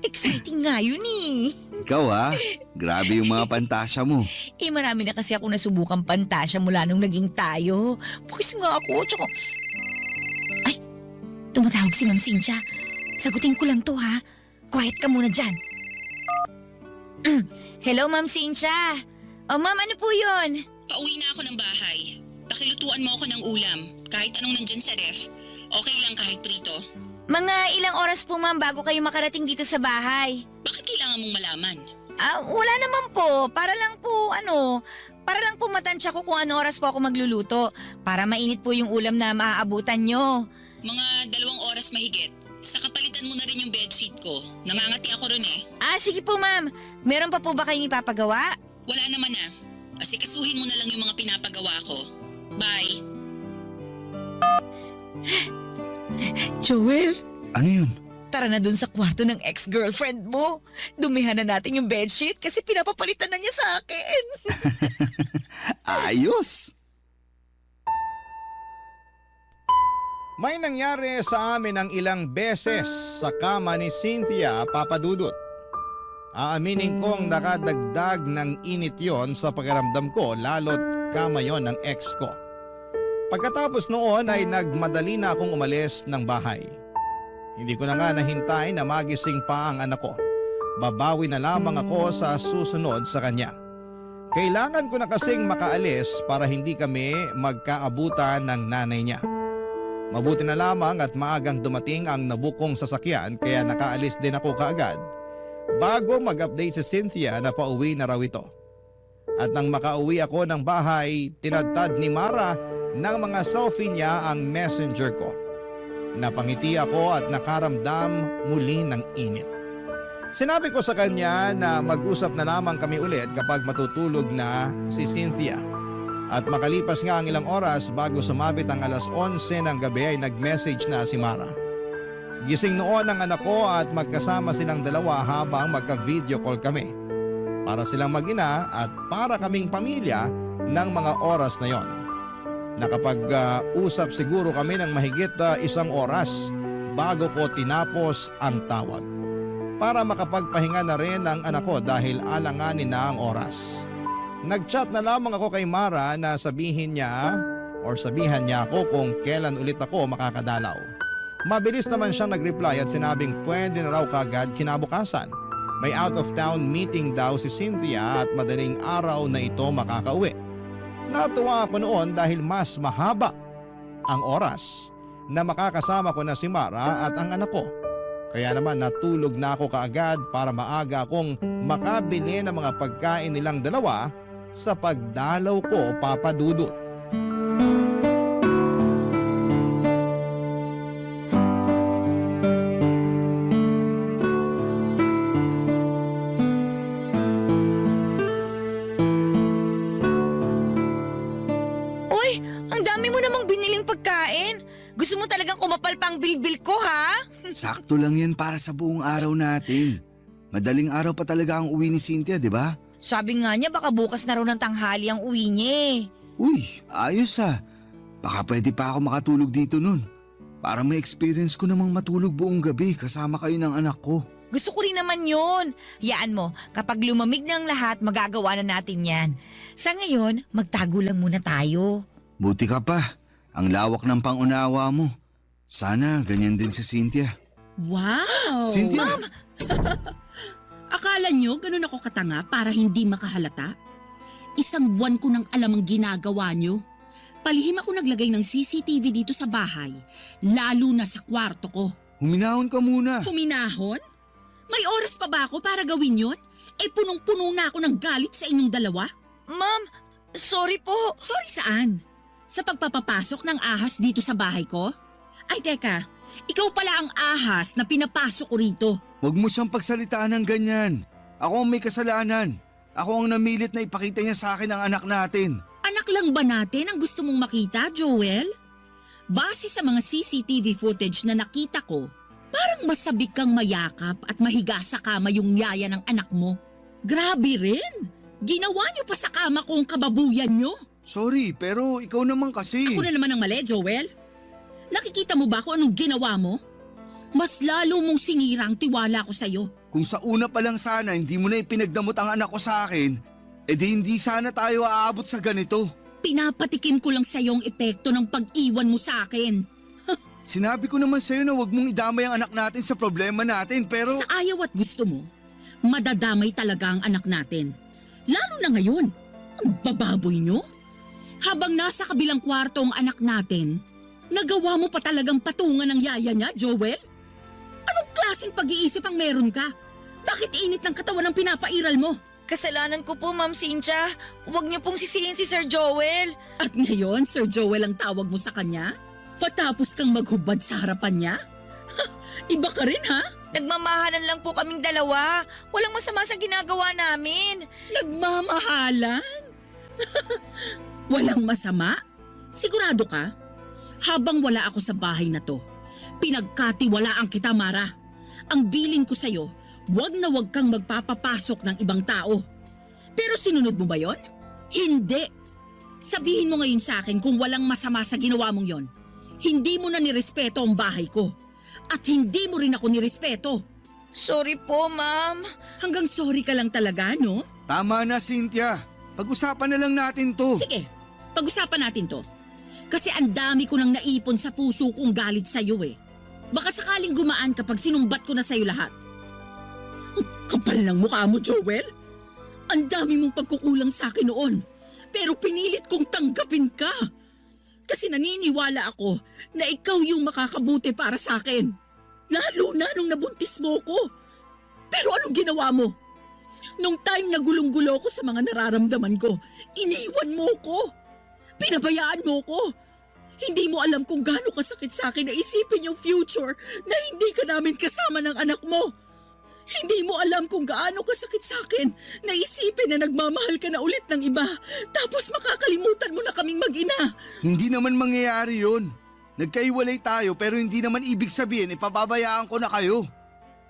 Exciting nga yun eh. Ikaw grabe yung mga pantasya mo. Marami na kasi ako nasubukang pantasya mula nung naging tayo. Pukis nga ako, tsaka... Ay, tumatawag si Ma'am Cynthia. Sagutin ko lang to ha. Quiet ka muna dyan. Hello, Ma'am Cynthia. Oh, Ma'am, ano po yun? Pauwi na ako ng bahay. Pakilutuan mo ako ng ulam. Kahit anong nandyan sa ref. Okay lang kahit prito. Mga ilang oras po, Ma'am, bago kayo makarating dito sa bahay. Bakit kailangan mong malaman? Wala naman po. Para lang po matansya ko kung ano oras po ako magluluto. Para mainit po yung ulam na maaabutan nyo. Mga 2 oras mahigit. sa kapalitan mo na rin yung bedsheet ko. Nangangati ako ron eh. Sige po ma'am. Meron pa po ba kayong ipapagawa? Wala naman na. Asikasuhin mo na lang yung mga pinapagawa ko. Bye. Joel, Ano yun? tara na dun sa kwarto ng ex-girlfriend mo. Dumihan na natin yung bedsheet kasi pinapapalitan na niya sa akin. Ayos! May nangyari sa amin ng ilang beses sa kama ni Cynthia, Papa Dudut. Aaminin kong nakadagdag ng init yon sa pakiramdam ko lalo't kama yon ng ex ko. Pagkatapos noon ay nagmadali na akong umalis ng bahay. Hindi ko na nga nahintay na magising pa ang anak ko. Babawi na lamang ako sa susunod sa kanya. Kailangan ko na kasing makaalis para hindi kami magkaabutan ng nanay niya. Mabuti na lamang at maagang dumating ang nabukong sasakyan kaya nakaalis din ako kaagad bago mag-update si Cynthia na pauwi na raw ito. At nang makauwi ako ng bahay, tinadtad ni Mara ng mga selfie niya ang messenger ko. Napangiti ako at nakaramdam muli ng init. Sinabi ko sa kanya na mag-usap na lamang kami ulit kapag matutulog na si Cynthia. At makalipas nga ang ilang oras bago sumabit ang alas 11 ng gabi ay nag-message na si Mara. Gising noon ang anak ko at magkasama silang dalawa habang magka-video call kami. Para silang mag-ina at para kaming pamilya ng mga oras na yon. Nakapag-usap siguro kami ng mahigit 1 oras bago ko tinapos ang tawag. Para makapagpahinga na rin ang anak ko dahil alanganin na ang oras. Nag-chat na lamang ako kay Mara na sabihan niya ako kung kailan ulit ako makakadalaw. Mabilis naman siyang nag-reply at sinabing pwede na raw kagad kinabukasan. May out of town meeting daw si Cynthia at madaling araw na ito makakauwi. Natuwa ako noon dahil mas mahaba ang oras na makakasama ko na si Mara at ang anak ko. Kaya naman natulog na ako kaagad para maaga akong makabili ng mga pagkain nilang dalawa sa pagdalaw ko, Papa Dudut. Uy, ang dami mo namang biniling pagkain. Gusto mo talagang kumapal pang bilbil ko, ha? Sakto lang yan para sa buong araw natin. Madaling araw pa talaga ang uwi ni Cynthia, di ba? Sabi nga niya baka bukas na raw ng tanghali ang uwi niya eh. Uy, ayos ah. Baka pwede pa ako makatulog dito nun. Para may experience ko namang matulog buong gabi kasama kayo ng anak ko. Gusto ko rin naman yun. Yaan mo, kapag lumamig na ang lahat, magagawa na natin yan. Sa ngayon, magtago lang muna tayo. Buti ka pa. Ang lawak ng pangunawa mo. Sana ganyan din si Cynthia. Wow! Cynthia! Akala nyo ganun ako katanga para hindi makahalata? 1 buwan ko nang alam ang ginagawa nyo. Palihim ako naglagay ng CCTV dito sa bahay, lalo na sa kwarto ko. Huminahon ka muna. Huminahon? May oras pa ba ako para gawin yun? Punong-puno na ako ng galit sa inyong dalawa. Ma'am, sorry po. Sorry saan? Sa pagpapapasok ng ahas dito sa bahay ko? Ay teka, ikaw pala ang ahas na pinapasok ko rito. Huwag mo siyang pagsalitaan ng ganyan. Ako ang may kasalanan. Ako ang namilit na ipakita niya sa akin ang anak natin. Anak lang ba natin ang gusto mong makita, Joel? Base sa mga CCTV footage na nakita ko, parang masabik kang mayakap at mahiga sa kama yung yaya ng anak mo. Grabe rin! Ginawa niyo pa sa kama ko ang kababuyan niyo. Sorry, pero ikaw naman kasi. Ako na naman ang mali, Joel. Nakikita mo ba kung anong ginawa mo? Mas lalo mong sinira ang tiwala ko sa'yo. Kung sa una pa lang sana hindi mo na ipinagdamot ang anak ko sa akin, edi hindi sana tayo aabot sa ganito. Pinapatikim ko lang sa'yo ang epekto ng pag-iwan mo sa akin. Sinabi ko naman sa'yo na huwag mong idamay ang anak natin sa problema natin pero… Sa ayaw at gusto mo, madadamay talaga ang anak natin. Lalo na ngayon, ang bababoy nyo. Habang nasa kabilang kwarto ang anak natin, nagawa mo pa talagang patungan ng yaya niya, Joel? Anong klaseng pag-iisip ang meron ka? Bakit init ng katawan ang pinapairal mo? Kasalanan ko po, Ma'am Cynthia. Huwag niyo pong sisihin si Sir Joel. At ngayon, Sir Joel ang tawag mo sa kanya? Matapos kang maghubad sa harapan niya? Iba ka rin ha? Nagmamahalan lang po kaming dalawa. Walang masama sa ginagawa namin. Nagmamahalan? Walang masama? Sigurado ka? Habang wala ako sa bahay na to, pinagkatiwalaan kita, Mara. Ang bilin ko sa'yo, wag na wag kang magpapapasok ng ibang tao. Pero sinunod mo ba yon? Hindi. Sabihin mo ngayon sa akin kung walang masama sa ginawa mong yon. Hindi mo na nirespeto ang bahay ko. At hindi mo rin ako nirespeto. Sorry po, ma'am. Hanggang sorry ka lang talaga, no? Tama na, Cynthia. Pag-usapan na lang natin to. Sige, pag-usapan natin to. Kasi ang dami ko nang naipon sa puso kong galit sa'yo eh. Baka sakaling gumaan kapag sinumbat ko na sa'yo lahat. Kapal ng mukha mo, Joel. Ang dami mong pagkukulang sa akin noon. Pero pinilit kong tanggapin ka. Kasi naniniwala ako na ikaw yung makakabuti para sa akin. Lalo na nung nabuntis mo ko. Pero anong ginawa mo? Nung time na gulong-gulo ko sa mga nararamdaman ko, iniwan mo ko. Pinabayaan mo ko. Hindi mo alam kung gaano kasakit sa akin na isipin yung future na hindi ka namin kasama ng anak mo. Hindi mo alam kung gaano kasakit sa akin na isipin na nagmamahal ka na ulit ng iba tapos makakalimutan mo na kaming mag-ina. Hindi naman mangyayari yun. Nagkaiwalay tayo pero hindi naman ibig sabihin ipababayaan ko na kayo.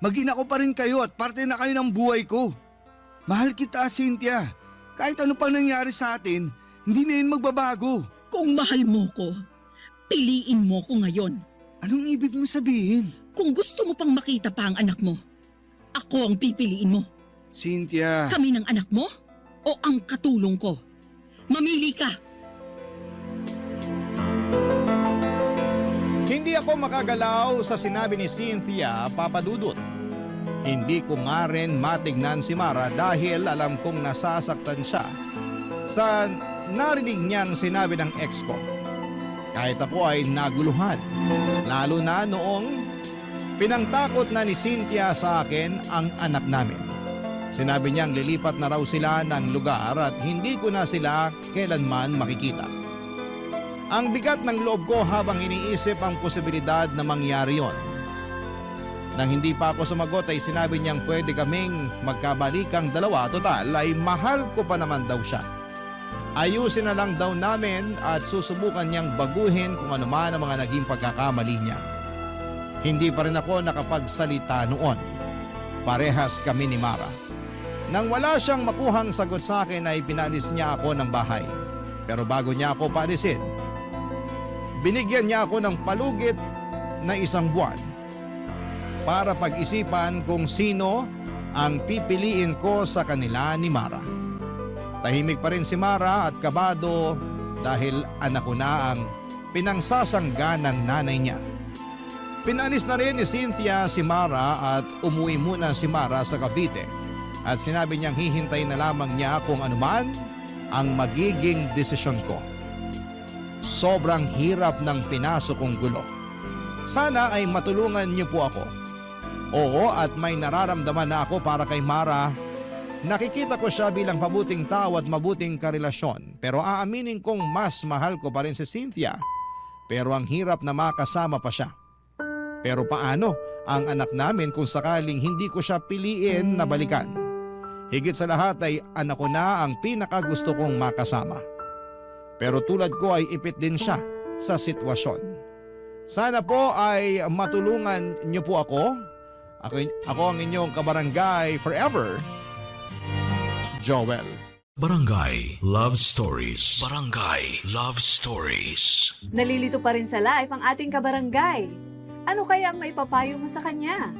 Mag-ina ko pa rin kayo at parte na kayo ng buhay ko. Mahal kita, Cynthia. Kahit ano pang nangyari sa atin, hindi na yun magbabago. Kung mahal mo ko, piliin mo ko ngayon. Anong ibig mo sabihin? Kung gusto mo pang makita pa ang anak mo, ako ang pipiliin mo. Cynthia. Kami ng anak mo o ang katulong ko? Mamili ka. Hindi ako makagalaw sa sinabi ni Cynthia, Papa Dudut. Hindi ko nga rin matignan si Mara dahil alam kong nasasaktan siya sa narinig niyang sinabi ng ex ko. Kahit ako ay naguluhan, lalo na noong pinangtakot na ni Cynthia sa akin ang anak namin. Sinabi niyang lilipat na raw sila ng lugar at hindi ko na sila kailanman makikita. Ang bigat ng loob ko habang iniisip ang posibilidad na mangyari yon. Nang hindi pa ako sumagot ay sinabi niyang pwede kaming magkabalikang dalawa, total ay mahal ko pa naman daw siya. Ayusin na lang daw namin at susubukan niyang baguhin kung ano man ang mga naging pagkakamali niya. Hindi pa rin ako nakapagsalita noon. Parehas kami ni Mara. Nang wala siyang makuhang sagot sa akin ay pinalis niya ako ng bahay. Pero bago niya ako paalisin, binigyan niya ako ng palugit na 1 buwan para pag-isipan kung sino ang pipiliin ko sa kanila ni Mara. Tahimik pa rin si Mara at kabado dahil anak ko na ang pinangsasangga ng nanay niya. Pinalis na rin ni Cynthia si Mara at umuwi muna si Mara sa Cavite at sinabi niyang hihintay na lamang niya kung anuman ang magiging desisyon ko. Sobrang hirap ng pinasok kong gulo. Sana ay matulungan niyo po ako. Oo, at may nararamdaman na ako para kay Mara. Nakikita ko siya bilang mabuting tao at mabuting karelasyon. Pero aaminin kong mas mahal ko pa rin si Cynthia. Pero ang hirap na makasama pa siya. Pero paano ang anak namin kung sakaling hindi ko siya piliin na balikan? Higit sa lahat ay anak ko na ang pinakagusto kong makasama. Pero tulad ko ay ipit din siya sa sitwasyon. Sana po ay matulungan niyo po ako. Ako ang inyong kabarangay forever, Joel. Barangay Love Stories. Barangay Love Stories. Nalilito pa rin sa life ang ating kabarangay. Ano kaya ang maipapayo mo sa kanya?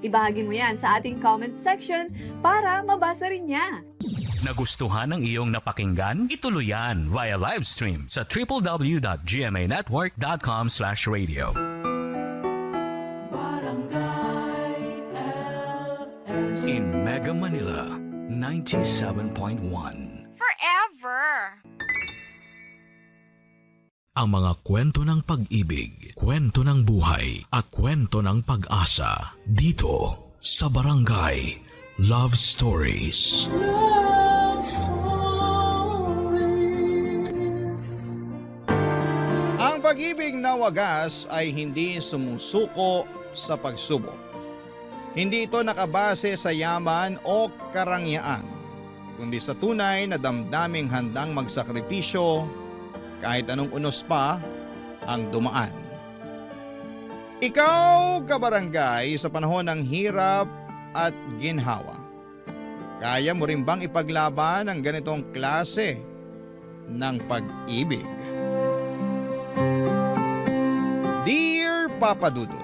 Ibahagi mo yan sa ating comment section para mabasa rin niya. Nagustuhan ng iyong napakinggan? Ituloy yan via live stream sa www.gmanetwork.com/radio. In Mega Manila, 97.1. Forever! Ang mga kwento ng pag-ibig, kwento ng buhay at kwento ng pag-asa dito sa Barangay Love Stories. Love Stories. Ang pag-ibig na wagas ay hindi sumusuko sa pagsubok. Hindi ito nakabase sa yaman o karangyaan, kundi sa tunay na damdaming handang magsakripisyo kahit anong unos pa ang dumaan. Ikaw, kabarangay, sa panahon ng hirap at ginhawa, kaya mo rin bang ipaglaban ang ganitong klase ng pag-ibig? Dear Papa Dudut,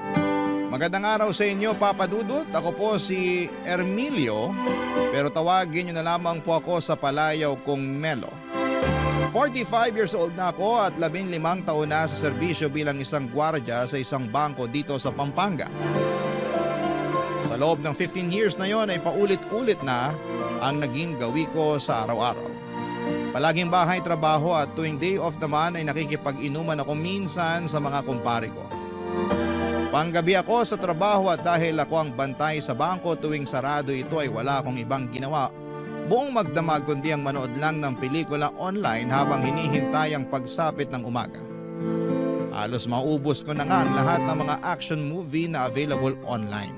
magandang araw sa inyo, Papa Dudut. Ako po si Ermilio, pero tawagin niyo na lamang po ako sa palayaw kong Melo. 45 years old na ako at 15 taon na sa serbisyo bilang isang gwardiya sa isang bangko dito sa Pampanga. Sa loob ng 15 years na yon ay paulit-ulit na ang naging gawi ko sa araw-araw. Palaging bahay trabaho at tuwing day off naman ay nakikipag-inuman ako minsan sa mga kumpare ko. Panggabi ako sa trabaho at dahil ako ang bantay sa bangko tuwing sarado ito ay wala akong ibang ginawa buong magdamag kundi ang manood lang ng pelikula online habang hinihintay ang pagsapit ng umaga. Halos maubos ko na nga ang lahat ng mga action movie na available online.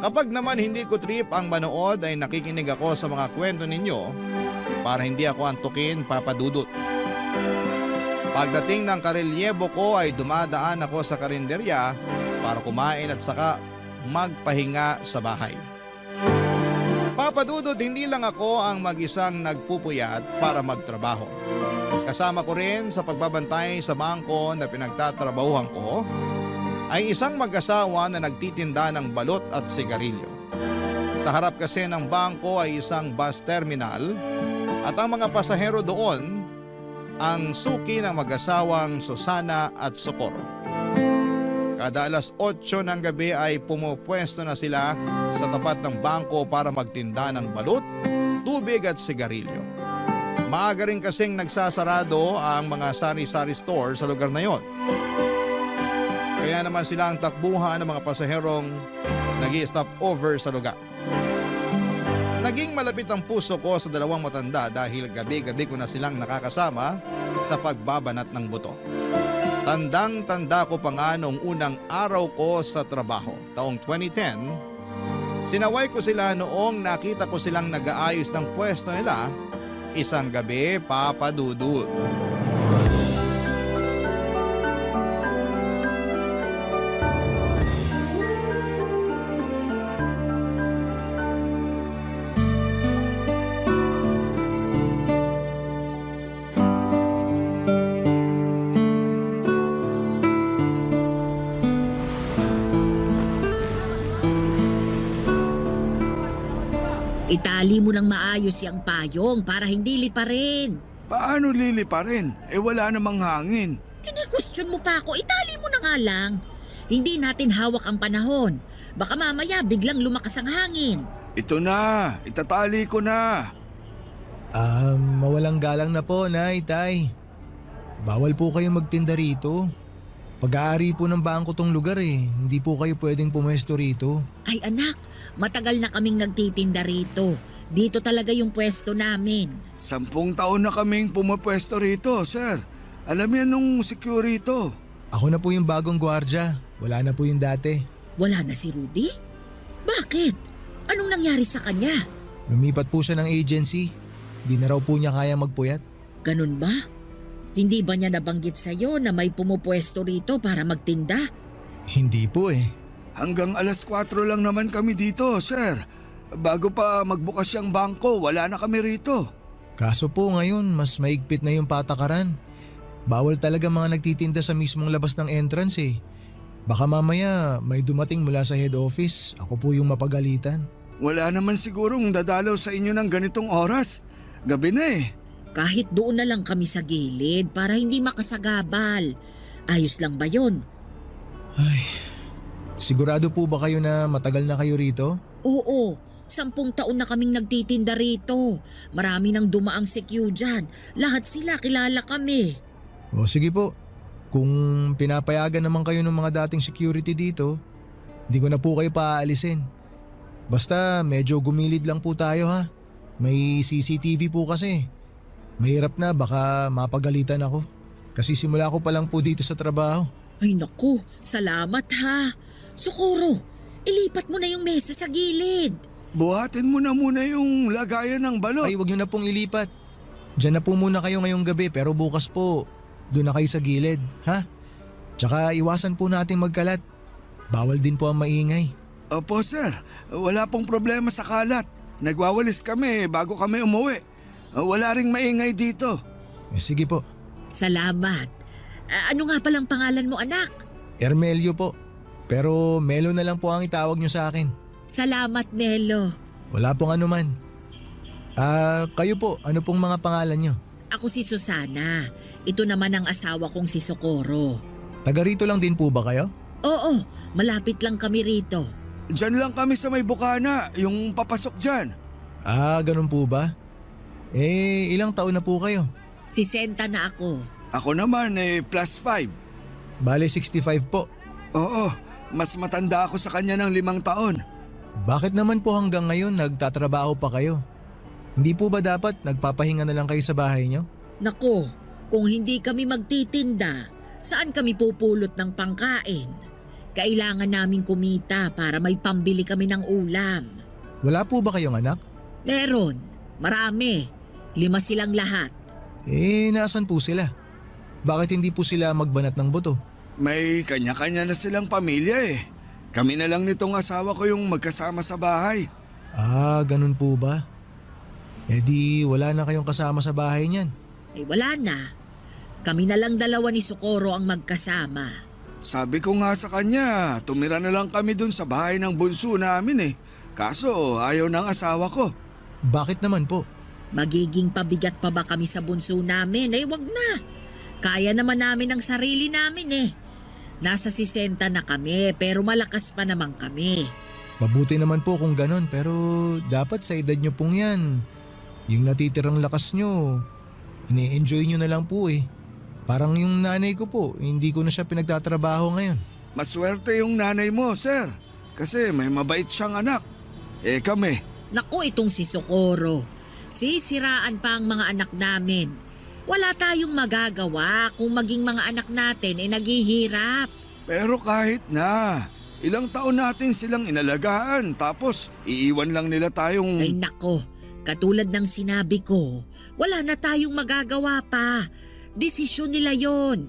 Kapag naman hindi ko trip ang manood ay nakikinig ako sa mga kwento ninyo para hindi ako antukin, Papa Dudut. Pagdating ng karelyebo ko ay dumadaan ako sa karinderya para kumain at saka magpahinga sa bahay. Papa Dudut, hindi lang ako ang mag-isang nagpupuyat para magtrabaho. Kasama ko rin sa pagbabantay sa bangko na pinagtatrabahuhan ko ay isang mag-asawa na nagtitinda ng balot at sigarilyo. Sa harap kasi ng bangko ay isang bus terminal at ang mga pasahero doon ang suki ng mag-asawang Susana at Socorro. Kada alas 8 ng gabi ay pumupwesto na sila sa tapat ng bangko para magtinda ng balut, tubig at sigarilyo. Maaga rin kasing nagsasarado ang mga sari-sari store sa lugar na yon. Kaya naman sila ang takbuhan ng mga pasaherong nag-i-stop over sa lugar. Naging malapit ang puso ko sa dalawang matanda dahil gabi-gabi ko na silang nakakasama sa pagbabanat ng buto. Tandang-tanda ko pa nga noong unang araw ko sa trabaho, taong 2010, sinaway ko sila noong nakita ko silang nag-aayos ng pwesto nila isang gabi, Papa Dudut. Itali mo ng maayos yung payong para hindi liparin. Paano lilipa rin? Wala namang hangin. Kine-question mo pa ako, itali mo na nga lang. Hindi natin hawak ang panahon. Baka mamaya biglang lumakas ang hangin. Ito na, itatali ko na. Mawalang galang na po, Nay, Tay. Bawal po kayong magtinda rito. Pag-aari po ng bangko tong lugar eh. Hindi po kayo pwedeng pumesto rito. Ay anak, matagal na kaming nagtitinda rito. Dito talaga yung pwesto namin. 10 taon na kaming pumapwesto rito, sir. Alam yan nung security. Ako na po yung bagong gwardya. Wala na po yung dati. Wala na si Rudy? Bakit? Anong nangyari sa kanya? Lumipat po siya ng agency. Di na raw po niya kaya magpuyat. Ganun ba? Hindi ba niya nabanggit sa'yo na may pumupwesto rito para magtinda? Hindi po eh. Hanggang alas 4 lang naman kami dito, sir. Bago pa magbukas yung bangko, wala na kami rito. Kaso po ngayon, mas maigpit na yung patakaran. Bawal talaga mga nagtitinda sa mismong labas ng entrance eh. Baka mamaya may dumating mula sa head office, ako po yung mapagalitan. Wala naman sigurong dadalaw sa inyo ng ganitong oras. Gabi na eh. Kahit doon na lang kami sa gilid para hindi makasagabal. Ayos lang ba yon? Ay, sigurado po ba kayo na matagal na kayo rito? Oo, 10 taon na kaming nagtitinda rito. Marami nang dumaang CQ dyan. Lahat sila kilala kami. O sige po, kung pinapayagan naman kayo ng mga dating security dito, hindi ko na po kayo paaalisin. Basta medyo gumilid lang po tayo ha. May CCTV po kasi. Mahirap na, baka mapagalitan ako. Kasi simula ko pa lang po dito sa trabaho. Ay naku, salamat ha. Sukuro, ilipat mo na yung mesa sa gilid. Buhatin mo na muna yung lagayan ng balot. Ay, wag nyo na pong ilipat. Diyan na po muna kayo ngayong gabi pero bukas po, doon na kayo sa gilid, ha? Tsaka iwasan po nating magkalat. Bawal din po ang maingay. Opo sir, wala pong problema sa kalat. Nagwawalis kami bago kami umuwi. Wala ring maingay dito. Sige po. Salamat. Ano nga palang pangalan mo, anak? Ermelio po. Pero Melo na lang po ang itawag nyo sa akin. Salamat, Melo. Wala pong anuman. Kayo po, ano pong mga pangalan nyo? Ako si Susana. Ito naman ang asawa kong si Socorro. Taga rito lang din po ba kayo? Oo, malapit lang kami rito. Diyan lang kami sa may bukana, yung papasok dyan. Ganun po ba? Ilang taon na po kayo? 60 na ako. Ako naman +5. Bale 65 po. Oo, mas matanda ako sa kanya ng 5 taon. Bakit naman po hanggang ngayon nagtatrabaho pa kayo? Hindi po ba dapat nagpapahinga na lang kayo sa bahay nyo? Nako, kung hindi kami magtitinda, saan kami pupulot ng pangkain? Kailangan naming kumita para may pambili kami ng ulam. Wala po ba kayong anak? Meron, marami. 5 silang lahat. Nasaan po sila? Bakit hindi po sila magbanat ng buto? May kanya-kanya na silang pamilya eh. Kami na lang nitong asawa ko yung magkasama sa bahay. Ganun po ba? Di wala na kayong kasama sa bahay niyan. Wala na. Kami na lang dalawa ni Socorro ang magkasama. Sabi ko nga sa kanya, tumira na lang kami dun sa bahay ng bunso namin eh. Kaso ayaw ng asawa ko. Bakit naman po? Magiging pabigat pa ba kami sa bunso namin? Wag na. Kaya naman namin ang sarili namin eh. Nasa 60 na kami pero malakas pa naman kami. Mabuti naman po kung ganun pero dapat sa edad nyo pong yan. Yung natitirang lakas nyo, ini-enjoy nyo na lang po eh. Parang yung nanay ko po, hindi ko na siya pinagtatrabaho ngayon. Maswerte yung nanay mo, sir. Kasi may mabait siyang anak. Kami. Naku, itong si Socorro. Sisiraan pa ang mga anak namin. Wala tayong magagawa kung maging mga anak natin naghihirap. Pero kahit na, ilang taon natin silang inalagaan tapos iiwan lang nila tayong… Ay nako, katulad ng sinabi ko, wala na tayong magagawa pa. Desisyon nila yon.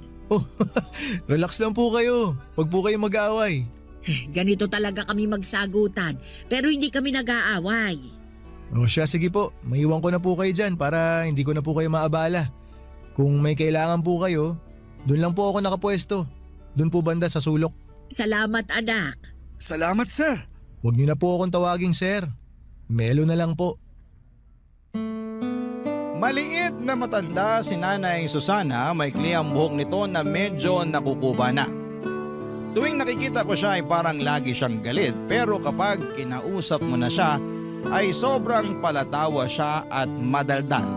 Relax lang po kayo. Huwag po kayo mag-aaway. Ganito talaga kami magsagutan, pero hindi kami nag-aaway. Sige po, maiwan ko na po kayo dyan para hindi ko na po kayo maabala. Kung may kailangan po kayo, doon lang po ako nakapwesto. Doon po banda sa sulok. Salamat, anak. Salamat, sir. Huwag niyo na po akong tawaging sir. Melo na lang po. Maliit na matanda si Nanay Susana, maikli ang buhok nito na medyo nakukuba na. Tuwing nakikita ko siya ay parang lagi siyang galit pero kapag kinausap mo na siya ay sobrang palatawa siya at madaldal.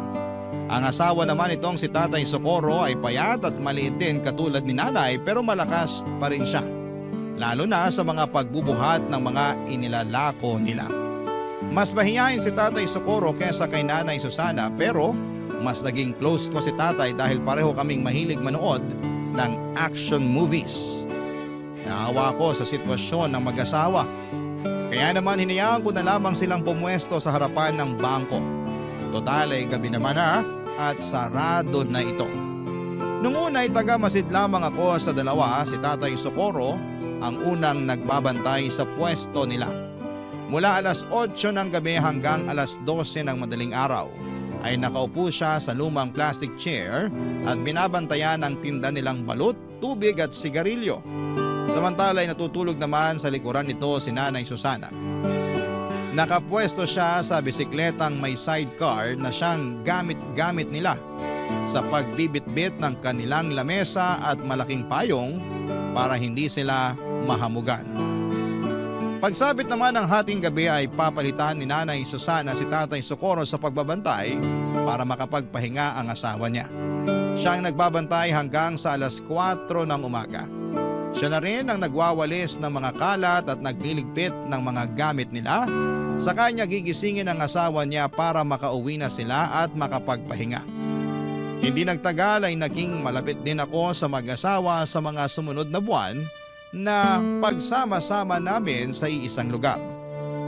Ang asawa naman itong si Tatay Socorro ay payat at maliit din katulad ni Nanay pero malakas pa rin siya. Lalo na sa mga pagbubuhat ng mga inilalako nila. Mas mahiyain si Tatay Socorro kesa kay Nanay Susana pero mas naging close ko si Tatay dahil pareho kaming mahilig manood ng action movies. Naawa ko sa sitwasyon ng mag-asawa. Kaya naman hinayaan ko na lamang silang pumwesto sa harapan ng bangko. Total ay gabi naman na at sarado na ito. Nung una ay taga-masid lamang ako sa dalawa, si Tatay Socorro ang unang nagbabantay sa pwesto nila. Mula alas 8 ng gabi hanggang alas 12 ng madaling araw ay nakaupo siya sa lumang plastic chair at binabantayan ang tinda nilang balut, tubig at sigarilyo. Samantala ay natutulog naman sa likuran nito si Nanay Susana. Nakapwesto siya sa bisikletang may sidecar na siyang gamit-gamit nila sa pagbibitbit ng kanilang lamesa at malaking payong para hindi sila mahamugan. Pagsabit naman ng hating gabi ay papalitan ni Nanay Susana si Tatay Socorro sa pagbabantay para makapagpahinga ang asawa niya. Siya ang nagbabantay hanggang sa alas 4 ng umaga. Siya na rin ang nagwawalis ng mga kalat at nagliligpit ng mga gamit nila. Sa kanya gigisingin ang asawa niya para makauwi na sila at makapagpahinga. Hindi nagtagal ay naging malapit din ako sa mag-asawa sa mga sumunod na buwan na pagsama-sama namin sa iisang lugar.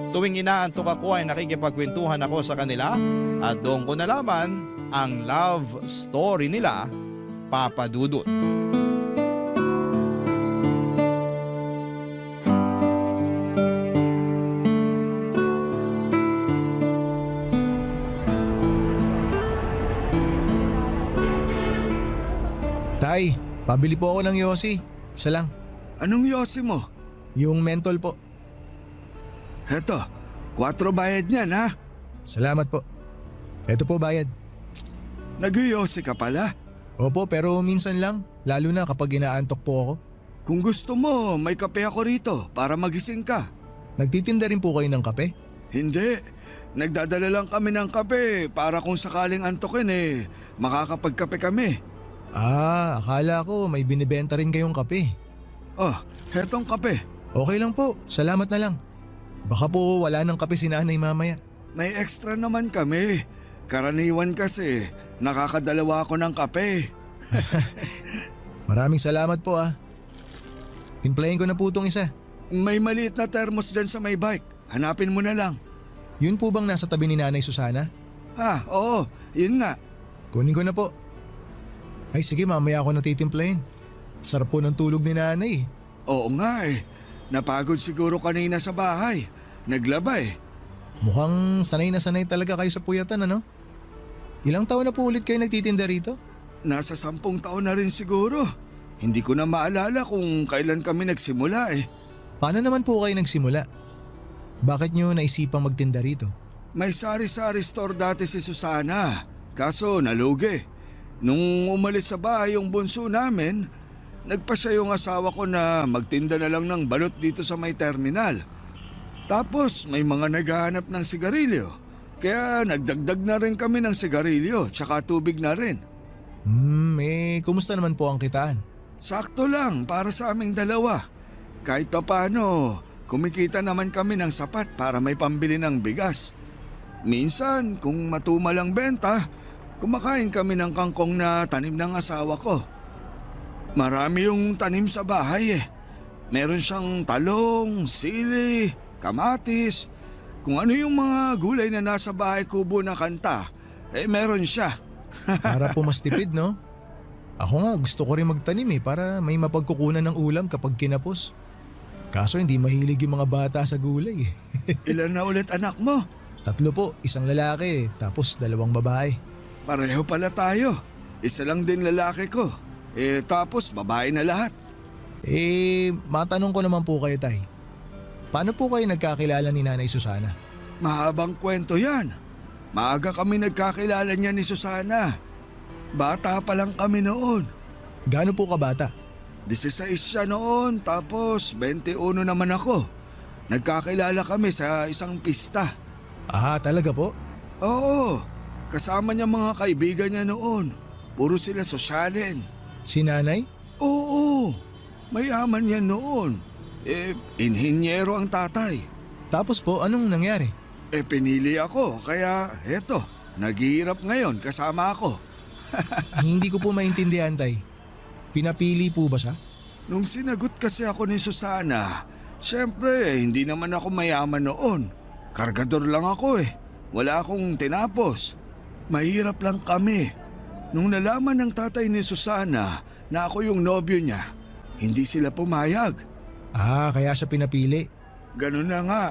Tuwing inaantok ako ay nakikipagkwentuhan ako sa kanila at doon ko nalaman ang love story nila, Papa Dudut. Tay, pabili po ako ng Yossi. Isa lang. Anong yosi mo? Yung mentol po. Heto, 4 bayad niyan ha. Salamat po. Eto po bayad. Nag-yosi ka pala. Opo, pero minsan lang. Lalo na kapag inaantok po ako. Kung gusto mo, may kape ako rito para magising ka. Nagtitinda rin po kayo ng kape? Hindi. Nagdadala lang kami ng kape para kung sakaling antokin makakapagkape kami. Ah, akala ko may binibenta rin kayong kape. Oh, hetong kape. Okay lang po, salamat na lang. Baka po wala ng kape si nanay mamaya. May extra naman kami. Karaniwan kasi, nakakadalawa ako ng kape. Maraming salamat po ah. Timplahin ko na po itong isa. May maliit na thermos dyan sa may bike. Hanapin mo na lang. Yun po bang nasa tabi ni Nanay Susana? Oo, yun nga. Kunin ko na po. Ay sige, mamaya ako natitimplahin. Sarap po ng tulog ni nanay. Oo nga Napagod siguro kanina sa bahay. Naglaba Mukhang sanay na sanay talaga kayo sa puyatan ano? Ilang taon na po ulit kayo nagtitinda rito? Nasa 10 taon na rin siguro. Hindi ko na maalala kung kailan kami nagsimula Paano naman po kayo nagsimula? Bakit nyo naisipang magtinda rito? May sari-sari store dati si Susana. Kaso nalugi. Nung umalis sa bahay yung bunso namin, nagpasya yung asawa ko na magtinda na lang ng balot dito sa may terminal. Tapos may mga naghahanap ng sigarilyo. Kaya nagdagdag na rin kami ng sigarilyo tsaka tubig na rin. Kumusta naman po ang kitaan? Sakto lang para sa aming dalawa. Kahit papano, kumikita naman kami ng sapat para may pambili ng bigas. Minsan, kung matumal ang benta, kumakain kami ng kangkong na tanim ng asawa ko. Marami yung tanim sa bahay Meron siyang talong, sili, kamatis. Kung ano yung mga gulay na nasa bahay kubo na kanta, meron siya. Para po mas tipid no? Ako nga gusto ko rin magtanim para may mapagkukunan ng ulam kapag kinapos. Kaso hindi mahilig yung mga bata sa gulay Ilan na ulit anak mo? 3 po, isang lalaki tapos 2 babae. Pareho pala tayo. Isa lang din lalaki ko. Tapos babae na lahat. Matanong ko naman po kayo tay. Paano po kayo nagkakilala ni Nanay Susana? Mahabang kwento yan. Maaga kami nagkakilala niya ni Susana. Bata pa lang kami noon. Gaano po kabata? 16 siya noon tapos 21 naman ako. Nagkakilala kami sa isang pista. Ah, talaga po? Oo, kasama niya mga kaibigan niya noon. Puro sila sosyalin. Si Nanay? Oo, mayaman yan noon. Inhinyero ang tatay. Tapos po, anong nangyari? Pinili ako kaya eto, naghihirap ngayon kasama ako. Hindi ko po maintindihan tay. Pinapili po ba siya? Nung sinagot kasi ako ni Susana, syempre hindi naman ako mayaman noon. Kargador lang ako Wala akong tinapos. Mahirap lang kami. Nung nalaman ng tatay ni Susana na ako yung nobyo niya, hindi sila pumayag. Ah, kaya siya pinapili. Ganun na nga.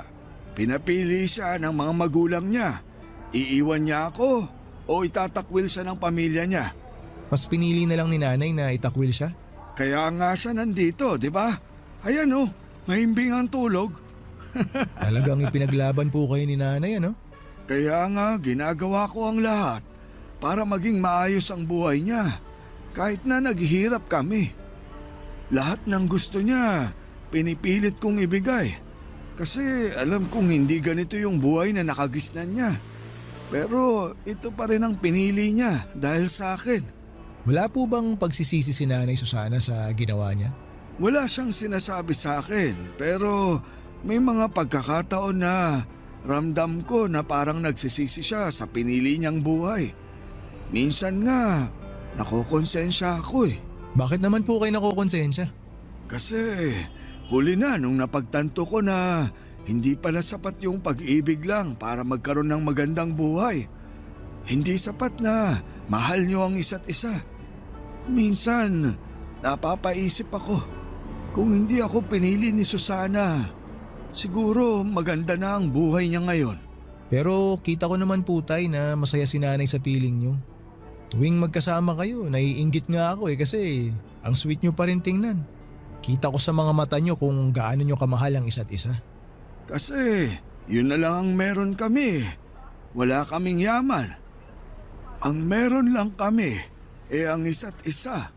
Pinapili siya ng mga magulang niya. Iiwan niya ako o itatakwil siya ng pamilya niya. Mas pinili na lang ni Nanay na itakwil siya? Kaya nga siya nandito, di ba? Ayan mahimbing ang tulog. Talagang ipinaglaban po kayo ni Nanay ano? Kaya nga ginagawa ko ang lahat para maging maayos ang buhay niya. Kahit na naghihirap kami. Lahat ng gusto niya, pinipilit kong ibigay. Kasi alam kong hindi ganito yung buhay na nakagisnan niya. Pero ito pa rin ang pinili niya dahil sa akin. Wala po bang pagsisisi si Nanay Susana sa ginawa niya? Wala siyang sinasabi sa akin pero may mga pagkakataon na ramdam ko na parang nagsisisi siya sa pinili niyang buhay. Minsan nga, nakokonsensya ako Bakit naman po kayo nakokonsensya? Kasi Huli na nung napagtanto ko na hindi pala sapat yung pag-ibig lang para magkaroon ng magandang buhay. Hindi sapat na mahal niyo ang isa't isa. Minsan, napapaisip ako, kung hindi ako pinili ni Susana, siguro maganda na ang buhay niya ngayon. Pero kita ko naman po tay na masaya si nanay sa piling nyo. Tuwing magkasama kayo, naiinggit nga ako kasi ang sweet nyo pa rin tingnan. Kita ko sa mga mata nyo kung gaano nyo kamahal ang isa't isa. Kasi yun na lang ang meron kami. Wala kaming yaman. Ang meron lang kami ang isa't isa.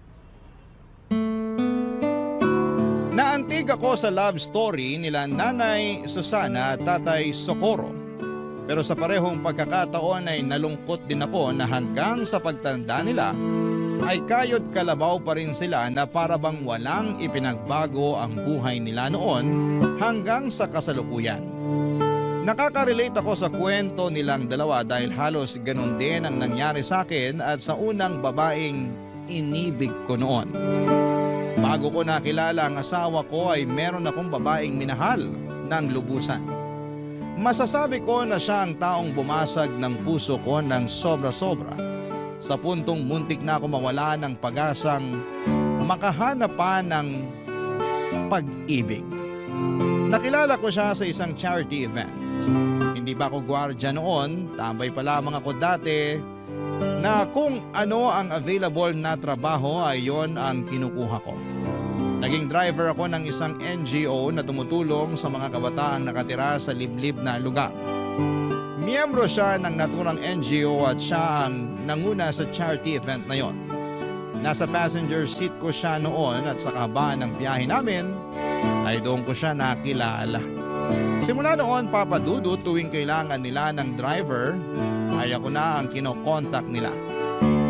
Naantig ako sa love story nila Nanay Susana at Tatay Socorro. Pero sa parehong pagkakataon ay nalungkot din ako na hanggang sa pagtanda nila ay kayod kalabaw pa rin sila na para bang walang ipinagbago ang buhay nila noon hanggang sa kasalukuyan. Nakaka-relate ako sa kwento nilang dalawa dahil halos ganun din ang nangyari sa akin at sa unang babaeng inibig ko noon. Bago ko nakilala ang asawa ko ay meron akong babaeng minahal ng lubusan. Masasabi ko na siya ang taong bumasag ng puso ko ng sobra-sobra sa puntong muntik na ako mawala ng pag-asang makahanap pa ng pag-ibig. Nakilala ko siya sa isang charity event. Hindi ba ako gwardiya noon, tambay pa lamang ako dati na kung ano ang available na trabaho ay yon ang kinukuha ko. Naging driver ako ng isang NGO na tumutulong sa mga kabataang nakatira sa liblib na lugar. Miyembro siya ng naturang NGO at siya ang nanguna sa charity event na yon. Nasa passenger seat ko siya noon at sa kahabaan ng biyahe namin ay doon ko siya nakilala. Simula noon, Papa Dudut, tuwing kailangan nila ng driver ay ako na ang kinokontak nila.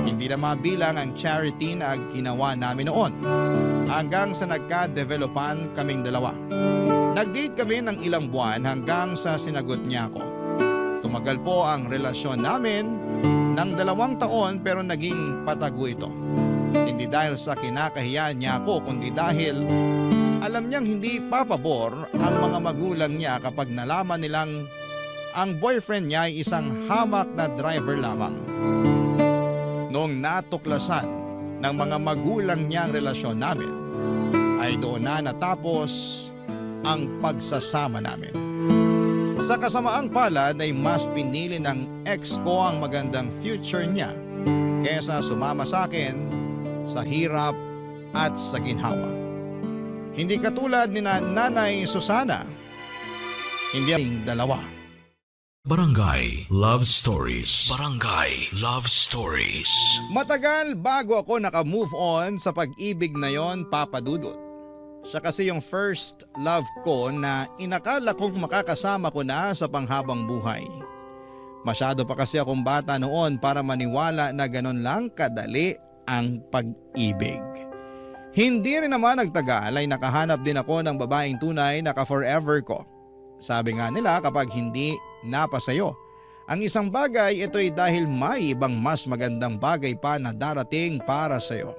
Hindi na mabilang ang charity na ginawa namin noon. Hanggang sa nagka-developan kaming dalawa. Nag-date kami ng ilang buwan hanggang sa sinagot niya ako. Tumagal po ang relasyon namin ng 2 taon pero naging patago ito. Hindi dahil sa kinakahiya niya ako kundi dahil alam niyang hindi papabor ang mga magulang niya kapag nalaman nilang ang boyfriend niya ay isang hamak na driver lamang. Noong natuklasan ng mga magulang niya ang relasyon namin, ay doon na natapos ang pagsasama namin. Sa kasamaang palad ay mas pinili ng ex ko ang magandang future niya kaysa sumama sa akin sa hirap at sa ginhawa. Hindi katulad ni Nanay Susana, hindi ang dalawa. Barangay Love Stories. Barangay Love Stories. Matagal bago ako naka-move on sa pag-ibig na yon, Papa Dudut. Siya kasi yung first love ko na inakala kong makakasama ko na sa panghabang buhay. Masyado pa kasi akong bata noon para maniwala na ganon lang kadali ang pag-ibig. Hindi rin naman nagtagal ay nakahanap din ako ng babaeng tunay na ka-forever ko. Sabi nga nila kapag hindi napasayo ang isang bagay, ito'y dahil may ibang mas magandang bagay pa na darating para sayo.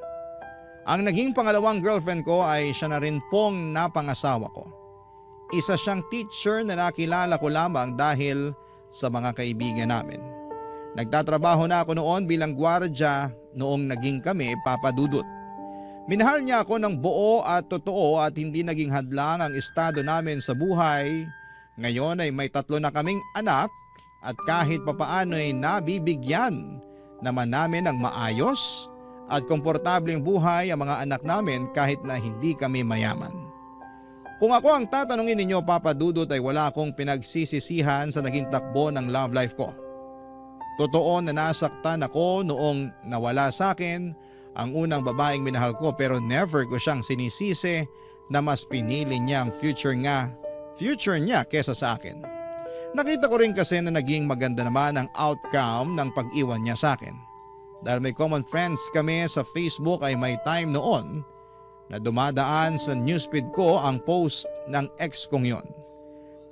Ang naging pangalawang girlfriend ko ay siya na rin pong napangasawa ko. Isa siyang teacher na nakilala ko lamang dahil sa mga kaibigan namin. Nagtatrabaho na ako noon bilang gwardiya noong naging kami, Papa Dudut. Minahal niya ako ng buo at totoo at hindi naging hadlang ang estado namin sa buhay. Ngayon ay may 3 na kaming anak at kahit papaano ay nabibigyan naman namin ng maayos at komportableng buhay ang mga anak namin kahit na hindi kami mayaman. Kung ako ang tatanungin ninyo, Papa Dudut, ay wala akong pinagsisisihan sa naging takbo ng love life ko. Totoo na nasaktan ako noong nawala sa akin ang unang babaeng minahal ko pero never ko siyang sinisisi na mas pinili niya ang future niya kesa sa akin. Nakita ko rin kasi na naging maganda naman ang outcome ng pag-iwan niya sa akin. Dahil may common friends kami sa Facebook ay may time noon na dumadaan sa newsfeed ko ang post ng ex kong yon.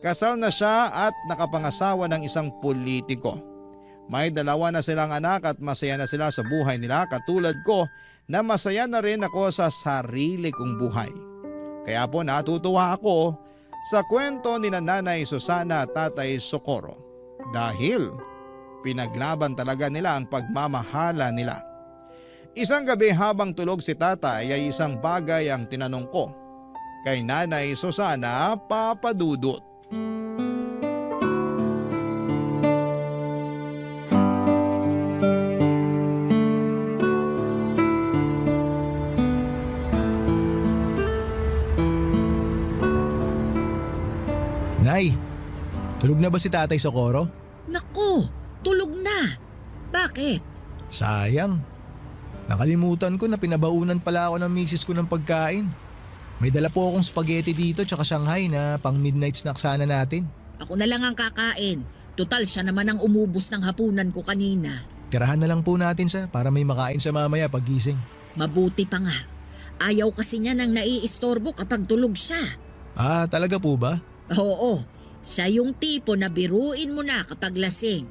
Kasal na siya at nakapangasawa ng isang politiko. May 2 na silang anak at masaya na sila sa buhay nila katulad ko na masaya na rin ako sa sarili kong buhay. Kaya po natutuwa ako sa kwento ni Nanay Susana at Tatay Socorro dahil pinaglaban talaga nila ang pagmamahala nila. Isang gabi habang tulog si tatay ay isang bagay ang tinanong ko kay Nanay Susana, Papa Dudut. Nay, tulog na ba si Tatay Socorro? Naku, tulog na. Bakit? Sayang. Nakalimutan ko na pinabaunan pala ako ng misis ko ng pagkain. May dala po akong spaghetti dito tsaka Shanghai na pang midnight snack sana natin. Ako na lang ang kakain. Total siya naman ang umubos ng hapunan ko kanina. Tirahan na lang po natin siya para may makain siya mamaya paggising. Mabuti pa nga. Ayaw kasi niya nang naiistorbo kapag tulog siya. Ah, talaga po ba? Oo, siya yung tipo na biruin mo na kapag lasing.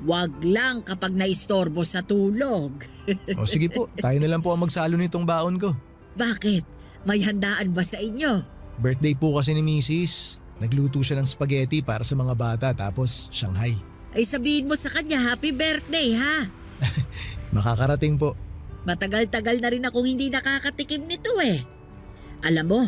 Wag lang kapag naistorbo sa tulog. O sige po, tayo na lang po ang magsalo nitong baon ko. Bakit? May handaan ba sa inyo? Birthday po kasi ni misis. Nagluto siya ng spaghetti para sa mga bata tapos Shanghai. Ay sabihin mo sa kanya happy birthday ha. Makakarating po. Matagal-tagal na rin akong hindi nakakatikim nito eh. Alam mo,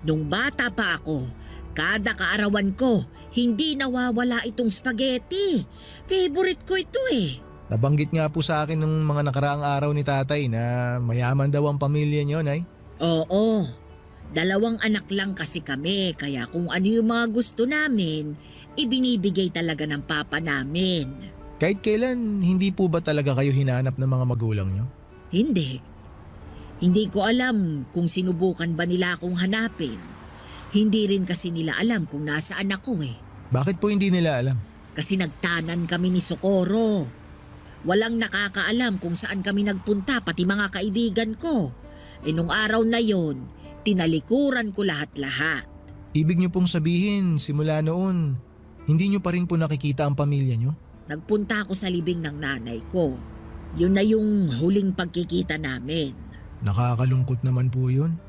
nung bata pa ako, kada kaarawan ko, hindi nawawala itong spaghetti. Favorite ko ito eh. Nabanggit nga po sa akin ng mga nakaraang araw ni tatay na mayaman daw ang pamilya niyo, Nay. Oo, 2 anak lang kasi kami kaya kung ano yung mga gusto namin, ibinibigay talaga ng papa namin. Kahit kailan, hindi po ba talaga kayo hinanap ng mga magulang niyo? Hindi. Hindi ko alam kung sinubukan ba nila akong hanapin. Hindi rin kasi nila alam kung nasaan ako eh. Bakit po hindi nila alam? Kasi nagtanan kami ni Socorro. Walang nakakaalam kung saan kami nagpunta pati mga kaibigan ko. Eh nung araw na yon, tinalikuran ko lahat-lahat. Ibig niyo pong sabihin, simula noon, hindi niyo pa rin po nakikita ang pamilya niyo? Nagpunta ako sa libing ng nanay ko. Yun na yung huling pagkikita namin. Nakakalungkot naman po yun.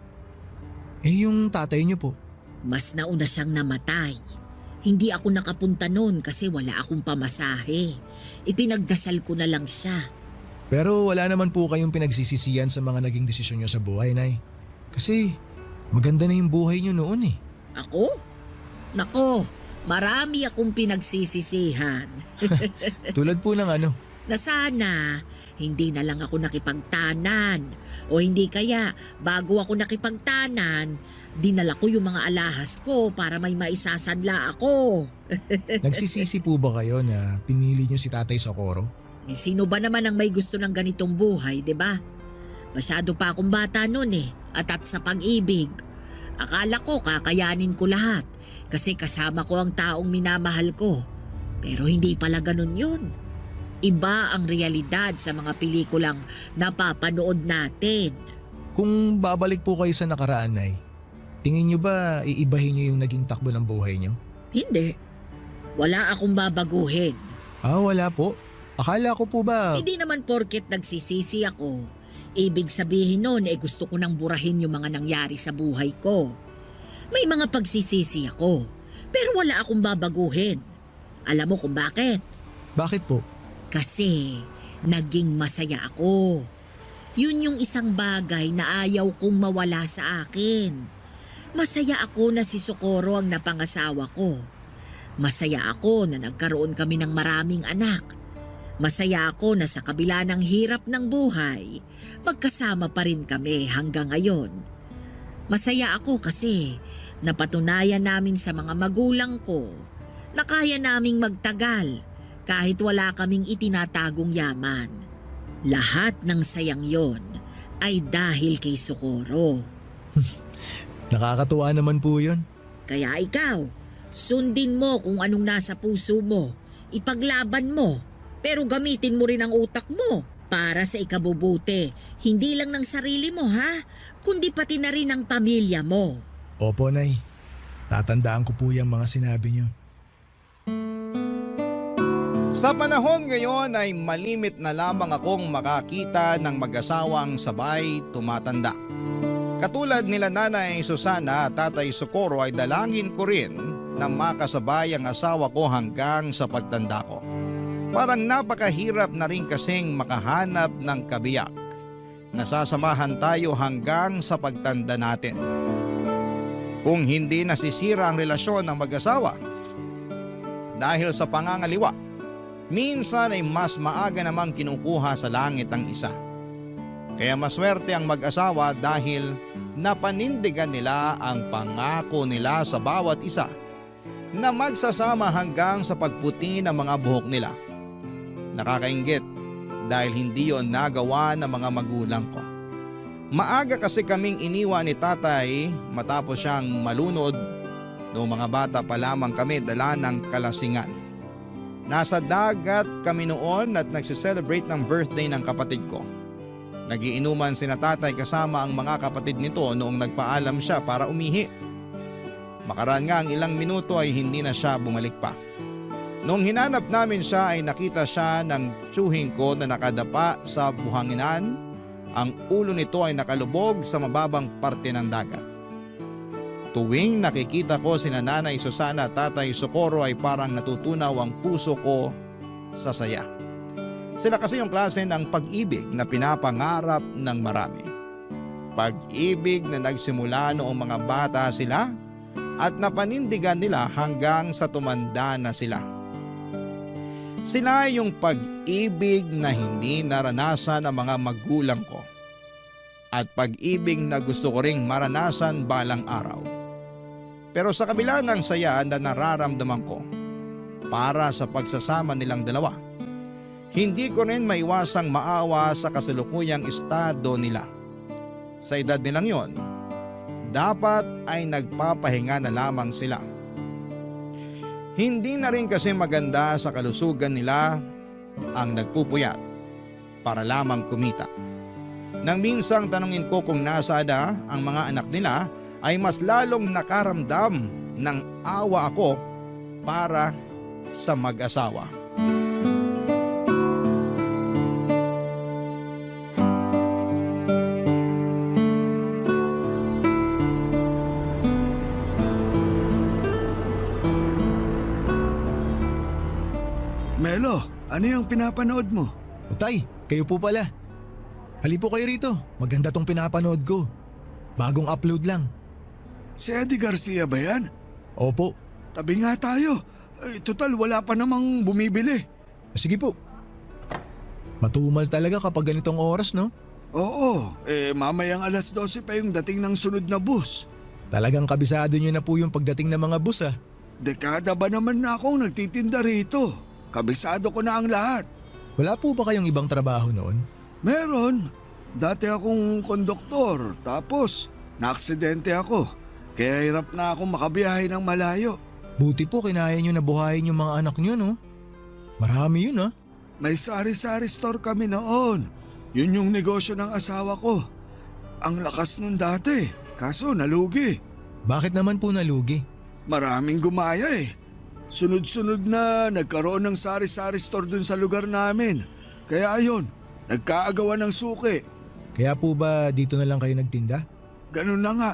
Eh yung tatay niyo po? Mas nauna siyang namatay. Hindi ako nakapunta noon kasi wala akong pamasahe. Ipinagdasal ko na lang siya. Pero wala naman po kayong pinagsisisihan sa mga naging desisyon niyo sa buhay, Nay. Kasi maganda na yung buhay niyo noon eh. Ako? Nako, marami akong pinagsisisihan. Tulad po ng ano? Na sana hindi na lang ako nakipagtanan. O hindi kaya bago ako nakipagtanan, dinala ko yung mga alahas ko para may maisasadla ako. Nagsisisi po ba kayo na pinili niyo si Tatay Socorro? Eh, sino ba naman ang may gusto ng ganitong buhay, 'di ba? Masyado pa akong bata noon eh, at sa pag-ibig. Akala ko kakayanin ko lahat kasi kasama ko ang taong minamahal ko. Pero hindi pala ganun yun. Iba ang realidad sa mga pelikulang napapanood natin. Kung babalik po kayo sa nakaraan, Nay, tingin niyo ba iibahin niyo yung naging takbo ng buhay niyo? Hindi. Wala akong babaguhin. Ah, wala po. Akala ko po ba... Hindi naman porket nagsisisi ako. Ibig sabihin nun gusto ko nang burahin yung mga nangyari sa buhay ko. May mga pagsisisi ako, pero wala akong babaguhin. Alam mo kung bakit? Bakit po? Kasi naging masaya ako. Yun yung isang bagay na ayaw kong mawala sa akin. Masaya ako na si Socorro ang napangasawa ko. Masaya ako na nagkaroon kami ng maraming anak. Masaya ako na sa kabila ng hirap ng buhay, magkasama pa rin kami hanggang ngayon. Masaya ako kasi napatunayan namin sa mga magulang ko na kaya naming magtagal kahit wala kaming itinatagong yaman. Lahat ng sayang yon ay dahil kay Socorro. Nakakatuwa naman po yun. Kaya ikaw, sundin mo kung anong nasa puso mo, ipaglaban mo. Pero gamitin mo rin ang utak mo para sa ikabubuti. Hindi lang ng sarili mo ha, kundi pati na rin ng pamilya mo. Opo, Nay. Tatandaan ko po yung mga sinabi niyo. Sa panahon ngayon ay malimit na lamang akong makakita ng mag-asawang sabay tumatanda. Katulad nila Nanay Susana at Tatay Socorro ay dalangin ko rin na makasabay ang asawa ko hanggang sa pagtanda ko. Parang napakahirap na rin kasing makahanap ng kabiyak. Nasasamahan tayo hanggang sa pagtanda natin. Kung hindi nasisira ang relasyon ng mag-asawa dahil sa pangangaliwa, minsan ay mas maaga namang kinukuha sa langit ang isa. Kaya maswerte ang mag-asawa dahil napanindigan nila ang pangako nila sa bawat isa na magsasama hanggang sa pagputi ng mga buhok nila. Nakakainggit dahil hindi yon nagawa ng mga magulang ko. Maaga kasi kaming iniwan ni tatay matapos siyang malunod. Noong mga bata pa lamang kami dala ng kalasingan. Nasa dagat kami noon at nagsiselebrate ng birthday ng kapatid ko. Nagiinuman sina tatay kasama ang mga kapatid nito noong nagpaalam siya para umihi. Makaraan nga ang ilang minuto ay hindi na siya bumalik pa. Noong hinanap namin siya ay nakita siya ng tiyuhin ko na nakadapa sa buhanginan. Ang ulo nito ay nakalubog sa mababang parte ng dagat. Tuwing nakikita ko sina Nanay Susana at Tatay Socorro ay parang natutunaw ang puso ko sa saya. Sila kasi yung klase ng pag-ibig na pinapangarap ng marami. Pag-ibig na nagsimula noong mga bata sila at napanindigan nila hanggang sa tumanda na sila. Sila yung pag-ibig na hindi naranasan ng mga magulang ko at pag-ibig na gusto ko ring maranasan balang araw. Pero sa kabila ng saya na nararamdaman ko para sa pagsasama nilang dalawa, hindi ko rin maiwasang maawa sa kasalukuyang estado nila. Sa edad nilang yon, dapat ay nagpapahinga na lamang sila. Hindi na rin kasi maganda sa kalusugan nila ang nagpupuyat para lamang kumita. Nang minsang tanungin ko kung nasaan na ang mga anak nila ay mas lalong nakaramdam ng awa ako para sa mag-asawa. Melo, ano yung pinapanood mo? O tay, kayo po pala. Hali po kayo rito, maganda tong pinapanood ko. Bagong upload lang. Si Eddie Garcia ba yan? Opo. Tabi nga tayo. Total wala pa namang bumibili. Sige po. Matumal talaga kapag ganitong oras, no? Oo, mamayang 12:00 pa yung dating ng sunod na bus. Talagang kabisado nyo na po yung pagdating ng mga bus ah. Dekada ba naman na akong nagtitinda rito? Kabisado ko na ang lahat. Wala po ba kayong ibang trabaho noon? Meron. Dati akong konduktor, tapos naaksidente ako. Kaya hirap na akong makabiyahe ng malayo. Buti po kinaya nyo na buhayin yung mga anak nyo, no? Marami yun ah. May sari-sari store kami noon. Yun yung negosyo ng asawa ko. Ang lakas nun dati, kaso nalugi. Bakit naman po nalugi? Maraming gumaya eh. Sunod-sunod na nagkaroon ng sari-sari store dun sa lugar namin. Kaya ayun, nagkaagawan ng suki. Kaya po ba dito na lang kayo nagtinda? Ganun na nga.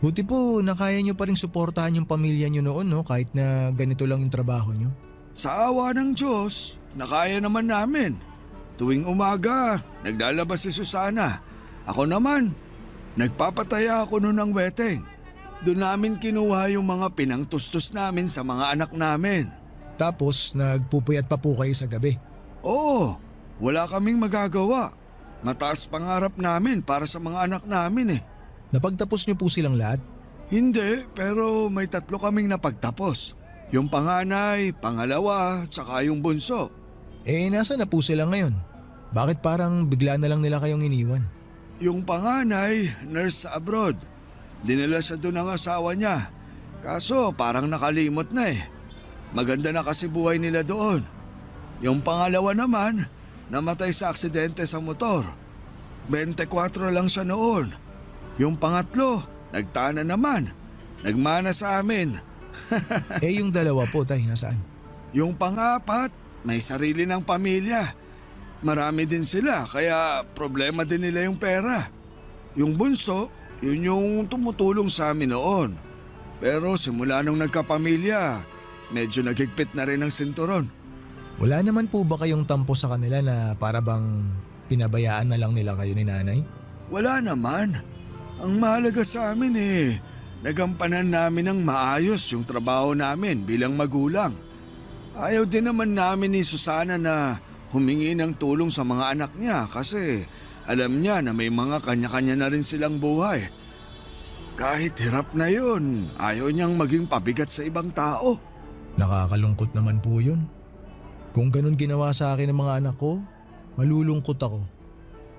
Buti po nakaya nyo pa rin suportahan yung pamilya nyo noon, no? Kahit na ganito lang yung trabaho nyo. Sa awa ng Diyos, nakaya naman namin. Tuwing umaga, naglalabas si Susana. Ako naman, nagpapataya ako noon ng weteng. Doon namin kinuha yung mga pinangtustos namin sa mga anak namin. Tapos nagpupuyat pa po kayo sa gabi. Oo, wala kaming magagawa. Mataas pangarap namin para sa mga anak namin eh. Napagtapos nyo po silang lahat? Hindi, pero may 3 kaming napagtapos. Yung panganay, pangalawa, tsaka yung bunso. Nasa na po sila ngayon? Bakit parang bigla na lang nila kayong iniwan? Yung panganay, nurse sa abroad. Dinala siya doon ng asawa niya. Kaso parang nakalimot na eh. Maganda na kasi buhay nila doon. Yung pangalawa naman, namatay sa aksidente sa motor. 24 lang siya noon. Yung pangatlo, nagtana naman. Nagmana sa amin. Yung dalawa po tay, nasaan? Yung pangapat, may sarili ng pamilya. Marami din sila, kaya problema din nila yung pera. Yung bunso, Yun yung tumutulong sa amin noon. Pero simula nung nagkapamilya, medyo nagigpit na rin ang sinturon. Wala naman po ba kayong tampo sa kanila na para bang pinabayaan na lang nila kayo ni nanay? Wala naman. Ang mahalaga sa amin nagampanan namin ng maayos yung trabaho namin bilang magulang. Ayaw din naman namin ni Susana na humingi ng tulong sa mga anak niya kasi alam niya na may mga kanya-kanya na rin silang buhay. Kahit hirap na yun, ayaw niyang maging pabigat sa ibang tao. Nakakalungkot naman po yun. Kung ganun ginawa sa akin ng mga anak ko, malulungkot ako.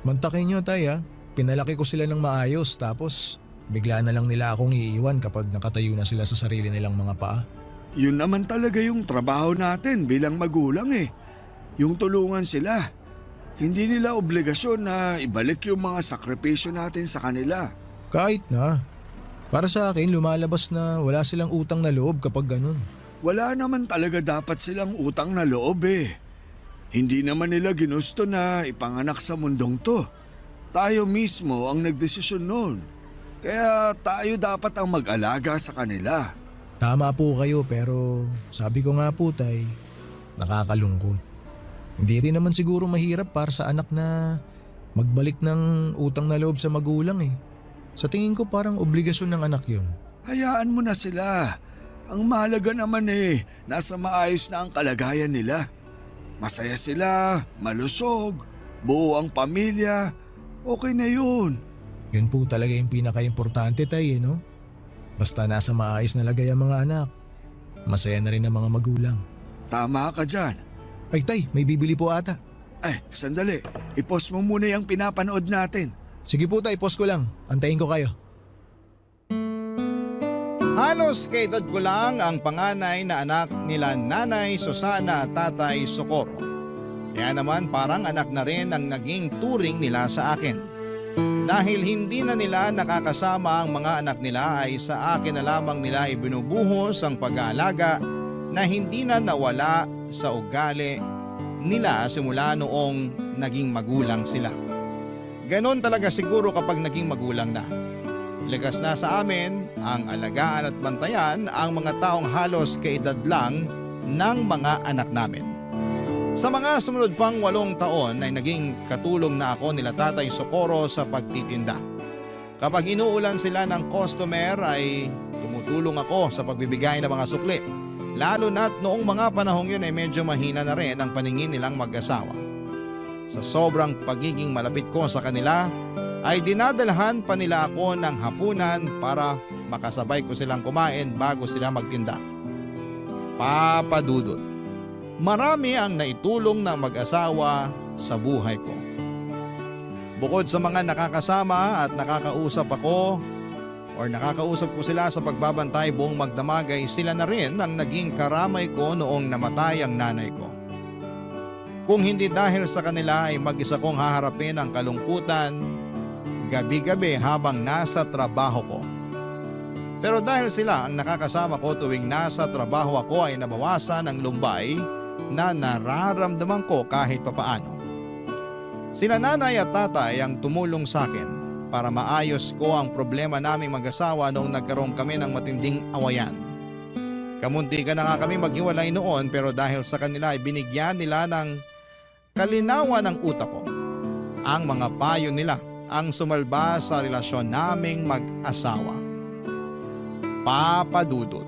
Mantakin nyo tay pinalaki ko sila ng maayos tapos bigla na lang nila akong iiwan kapag nakatayo na sila sa sarili nilang mga paa. Yun naman talaga yung trabaho natin bilang magulang Yung tulungan sila. Hindi nila obligasyon na ibalik yung mga sakripisyo natin sa kanila. Kahit na. Para sa akin lumalabas na wala silang utang na loob kapag ganun. Wala naman talaga dapat silang utang na loob Hindi naman nila ginusto na ipanganak sa mundong to. Tayo mismo ang nagdesisyon noon. Kaya tayo dapat ang mag-alaga sa kanila. Tama po kayo pero sabi ko nga po tay, nakakalungkot. Hindi rin naman siguro mahirap para sa anak na magbalik ng utang na loob sa magulang Sa tingin ko parang obligasyon ng anak yun. Hayaan mo na sila. Ang mahalaga naman nasa maayos na ang kalagayan nila. Masaya sila, malusog, buo ang pamilya, okay na yun. Yun po talaga yung pinaka-importante tay no? Basta nasa maayos na lagay ang mga anak. Masaya na rin ang mga magulang. Tama ka dyan. Ay tay, may bibili po ata. Ay, sandali. I-post mo muna yung pinapanood natin. Sige po tay, post ko lang. Antayin ko kayo. Halos kaedad ko lang ang panganay na anak nila Nanay Susana at Tatay Socorro. Kaya naman parang anak na rin ang naging turing nila sa akin. Dahil hindi na nila nakakasama ang mga anak nila ay sa akin na lamang nila ibinubuhos ang pag-aalaga na hindi na nawala sa ugali nila simula noong naging magulang sila. Ganon talaga siguro kapag naging magulang na. Likas na sa amin ang alagaan at bantayan ang mga taong halos kaedad lang ng mga anak namin. Sa mga sumunod pang 8 taon ay naging katulong na ako nila Tatay Socorro sa pagtitinda. Kapag inuulan sila ng customer ay tumutulong ako sa pagbibigay ng mga sukli. Lalo na't noong mga panahong yun ay medyo mahina na rin ang paningin nilang mag-asawa. Sa sobrang pagiging malapit ko sa kanila ay dinadalhan pa nila ako ng hapunan para makasabay ko silang kumain bago sila magtinda. Papa Dudut, marami ang naitulong ng mag-asawa sa buhay ko. Bukod sa mga nakakasama at nakakausap ako or nakakausap ko sila sa pagbabantay buong magdamag ay sila na rin ang naging karamay ko noong namatay ang nanay ko. Kung hindi dahil sa kanila ay mag-isa kong haharapin ang kalungkutan gabi-gabi habang nasa trabaho ko. Pero dahil sila ang nakakasama ko tuwing nasa trabaho ako ay nabawasan ang lumbay na nararamdaman ko kahit papaano. Sina nanay at tatay ang tumulong sa akin para maayos ko ang problema naming mag-asawa noong nagkaroon kami ng matinding awayan. Kamunti ka na nga kami maghiwalay noon pero dahil sa kanila ay binigyan nila ng kalinawan ng utak ko. Ang mga payo nila ang sumalba sa relasyon naming mag-asawa. Papa Dudut,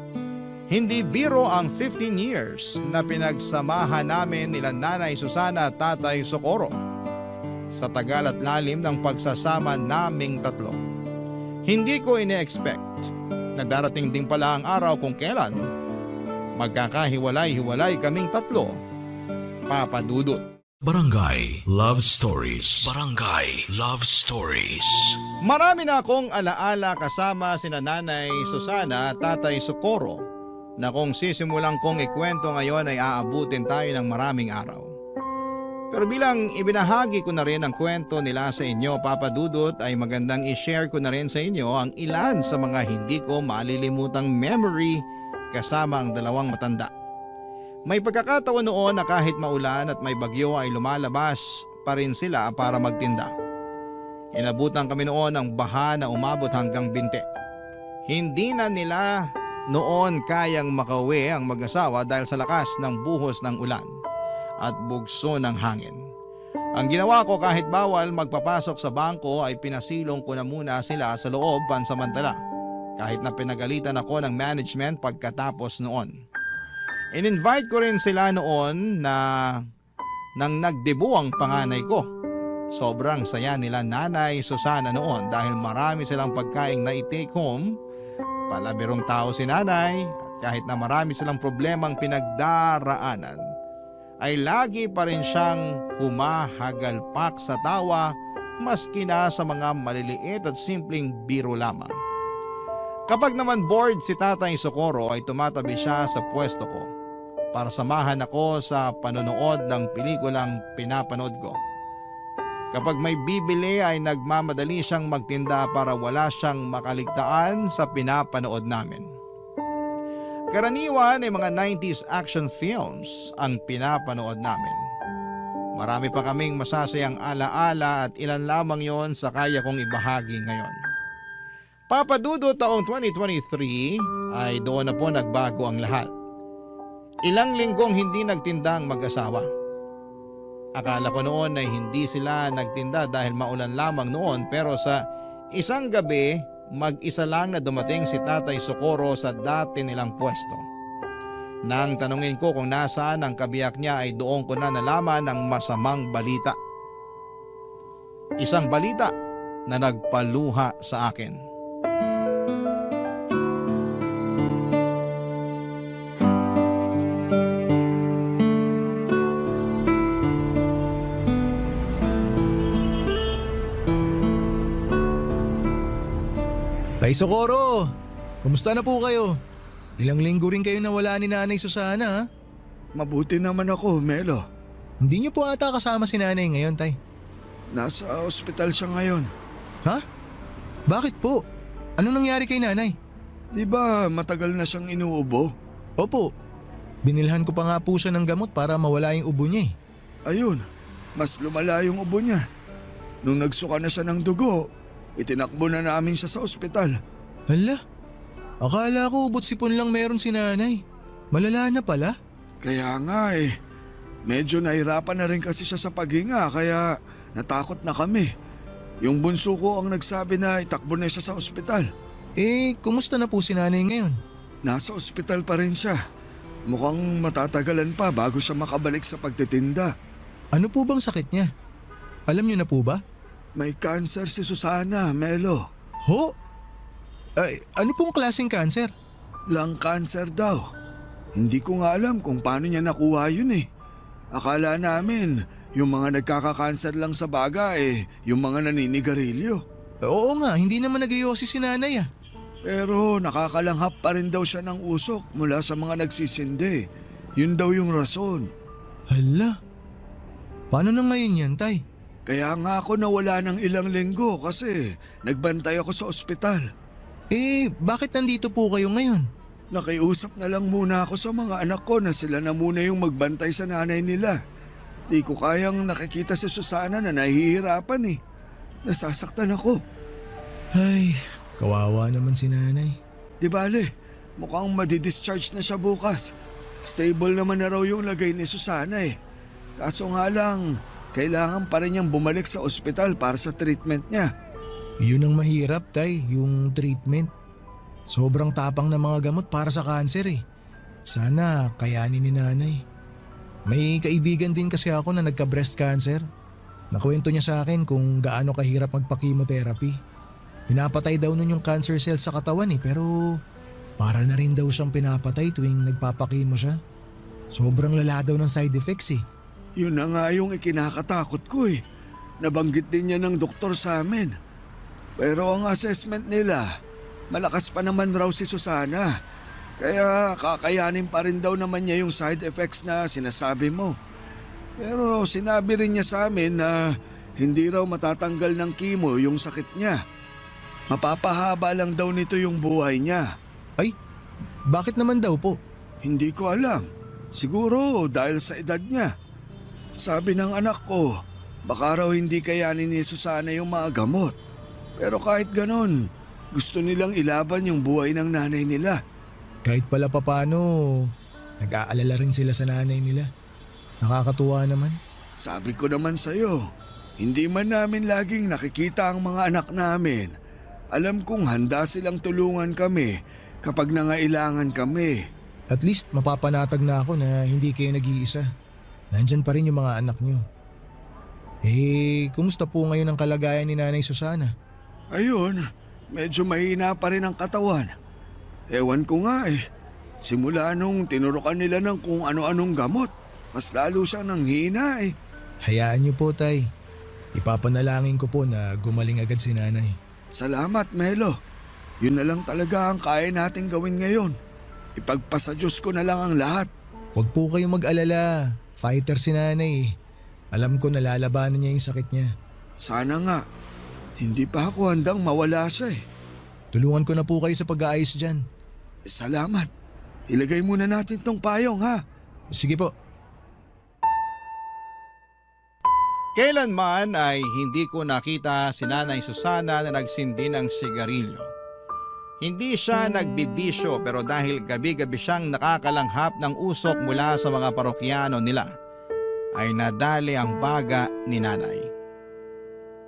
hindi biro ang 15 years na pinagsamahan namin nila Nanay Susana at Tatay Socorro. Sa tagal at lalim ng pagsasama naming tatlo, hindi ko ine-expect na darating din pala ang araw kung kailan magkakahiwalay-hiwalay kaming tatlo. Papa Dudut. Barangay Love Stories. Barangay Love Stories. Marami na akong alaala kasama sina Nanay Susana at Tatay Socorro na kung sisimulang kong ikwento ngayon ay aabutin tayo ng maraming araw. Pero bilang ibinahagi ko na rin ang kwento nila sa inyo, Papa Dudut, ay magandang i-share ko na rin sa inyo ang ilan sa mga hindi ko malilimutang memory kasama ang dalawang matanda. May pagkakataon noon na kahit maulan at may bagyo ay lumalabas pa rin sila para magtinda. Inabutan kami noon ng baha na umabot hanggang binte. Hindi na nila noon kayang makauwi ang mag-asawa dahil sa lakas ng buhos ng ulan at bugso ng hangin. Ang ginawa ko kahit bawal magpapasok sa bangko ay pinasilong ko na muna sila sa loob pansamantala kahit na pinagalitan ako ng management pagkatapos noon. In-invite ko rin sila noon na nang nagdebu ang panganay ko. Sobrang saya nila Nanay Susana noon dahil marami silang pagkaing na i-take home. Palabirong tao si Nanay at kahit na marami silang problemang pinagdaraanan ay lagi pa rin siyang humahagalpak sa tawa maski na sa mga maliliit at simpleng biro lamang. Kapag naman bored si Tatay Socorro ay tumatabi siya sa pwesto ko para samahan ako sa panonood ng pelikulang pinapanood ko. Kapag may bibili ay nagmamadali siyang magtinda para wala siyang makaligtaan sa pinapanood namin. Karaniwan ay mga 90s action films ang pinapanood namin. Marami pa kaming masasayang alaala at ilan lamang yon sa kaya kong ibahagi ngayon. Papadudo taong 2023 ay doon na po nagbago ang lahat. Ilang linggong hindi nagtindang mag-asawa. Akala ko noon ay hindi sila nagtinda dahil maulan lamang noon pero sa isang gabi mag-isa lang na dumating si Tatay Socorro sa dati nilang pwesto. Nang tanungin ko kung nasaan ang kabiyak niya ay doon ko na nalaman ang masamang balita. Isang balita na nagpaluha sa akin. Tay Socorro, kumusta na po kayo? Ilang linggo rin kayo nawala ni Nanay Susana ha? Mabuti naman ako, Melo. Hindi niyo po ata kasama si Nanay ngayon, Tay. Nasa ospital siya ngayon. Ha? Bakit po? Anong nangyari kay Nanay? Di ba matagal na siyang inuubo? Opo, binilhan ko pa nga po siya ng gamot para mawala yung ubo niya eh. Ayun, mas lumala yung ubo niya. Nung nagsuka na siya ng dugo, itinakbo na namin siya sa ospital. Hala, akala ko ubot sipon lang meron si Nanay. Malala na pala. Kaya nga eh, medyo nahirapan na rin kasi siya sa paghinga kaya natakot na kami. Yung bunso ko ang nagsabi na itakbo na siya sa ospital. Eh, kumusta na po si Nanay ngayon? Nasa ospital pa rin siya. Mukhang matatagalan pa bago siya makabalik sa pagtitinda. Ano po bang sakit niya? Alam niyo na po ba? May cancer si Susana, Melo. Ho? Ay, ano pong klaseng cancer? Lung cancer daw. Hindi ko nga alam kung paano niya nakuha yun eh. Akala namin, yung mga nagkaka-cancer lang sa baga yung mga naninigarilyo. Oo nga, hindi naman nag-iossi si Nanay ah. Pero nakakalanghap pa rin daw siya ng usok mula sa mga nagsisindi. Yun daw yung rason. Hala, paano na ngayon yan, Tay? Kaya nga ako nawala ng ilang linggo kasi nagbantay ako sa ospital. Eh, bakit nandito po kayo ngayon? Nakiusap na lang muna ako sa mga anak ko na sila na muna yung magbantay sa nanay nila. Di ko kayang nakikita si Susana na nahihirapan eh. Nasasaktan ako. Ay, kawawa naman si Nanay. Di bale, mukhang madidischarge na siya bukas. Stable naman na raw yung lagay ni Susana eh. Kaso nga lang, kailangan pa rin niyang bumalik sa ospital para sa treatment niya. Yun ang mahirap, Tay, yung treatment. Sobrang tapang na mga gamot para sa cancer eh. Sana kayanin ni Nanay. May kaibigan din kasi ako na nagka-breast cancer. Nakwento niya sa akin kung gaano kahirap magpa-chemotherapy. Pinapatay daw nun yung cancer cells sa katawan eh, pero para na rin daw siyang pinapatay tuwing nagpapakimo siya. Sobrang lala daw ng side effects eh. Yun na nga yung ikinakatakot ko eh. Nabanggit din niya ng doktor sa amin. Pero ang assessment nila, malakas pa naman raw si Susana. Kaya kakayanin pa rin daw naman niya yung side effects na sinasabi mo. Pero sinabi rin niya sa amin na hindi raw matatanggal ng chemo yung sakit niya. Mapapahaba lang daw nito yung buhay niya. Ay, bakit naman daw po? Hindi ko alam. Siguro dahil sa edad niya. Sabi ng anak ko, Baka raw hindi kayanin ni Susana yung mga gamot. Pero kahit ganon, gusto nilang ilaban yung buhay ng nanay nila. Kahit pala papano, nag-aalala rin sila sa nanay nila. Nakakatuwa naman. Sabi ko naman sa'yo, hindi man namin laging nakikita ang mga anak namin. Alam kong handa silang tulungan kami kapag nangailangan kami. At least mapapanatag na ako na hindi kayo nag-iisa. Nandyan pa rin yung mga anak nyo. Kumusta po ngayon ang kalagayan ni Nanay Susana? Ayun, medyo mahina pa rin ang katawan. Ewan ko nga simula nung tinurukan nila ng kung ano-anong gamot, mas lalo siyang nanghina Hayaan niyo po, Tay. Ipapanalangin ko po na gumaling agad si Nanay. Salamat, Melo. Yun na lang talaga ang kaya nating gawin ngayon. Ipagpasa Diyos ko na lang ang lahat. Huwag po kayong mag-alala. Fighter si Nanay. Alam ko nalalabanan niya yung sakit niya. Sana nga. Hindi pa ako handang mawala siya Tulungan ko na po kayo sa pag-aayos dyan. Salamat. Ilagay muna natin tong payong ha. Sige po. Kailanman ay hindi ko nakita si Nanay Susana na nagsindi ng sigarilyo. Hindi siya nagbibisyo pero dahil gabi-gabi siyang nakakalanghap ng usok mula sa mga parokyano nila, ay nadali ang baga ni Nanay.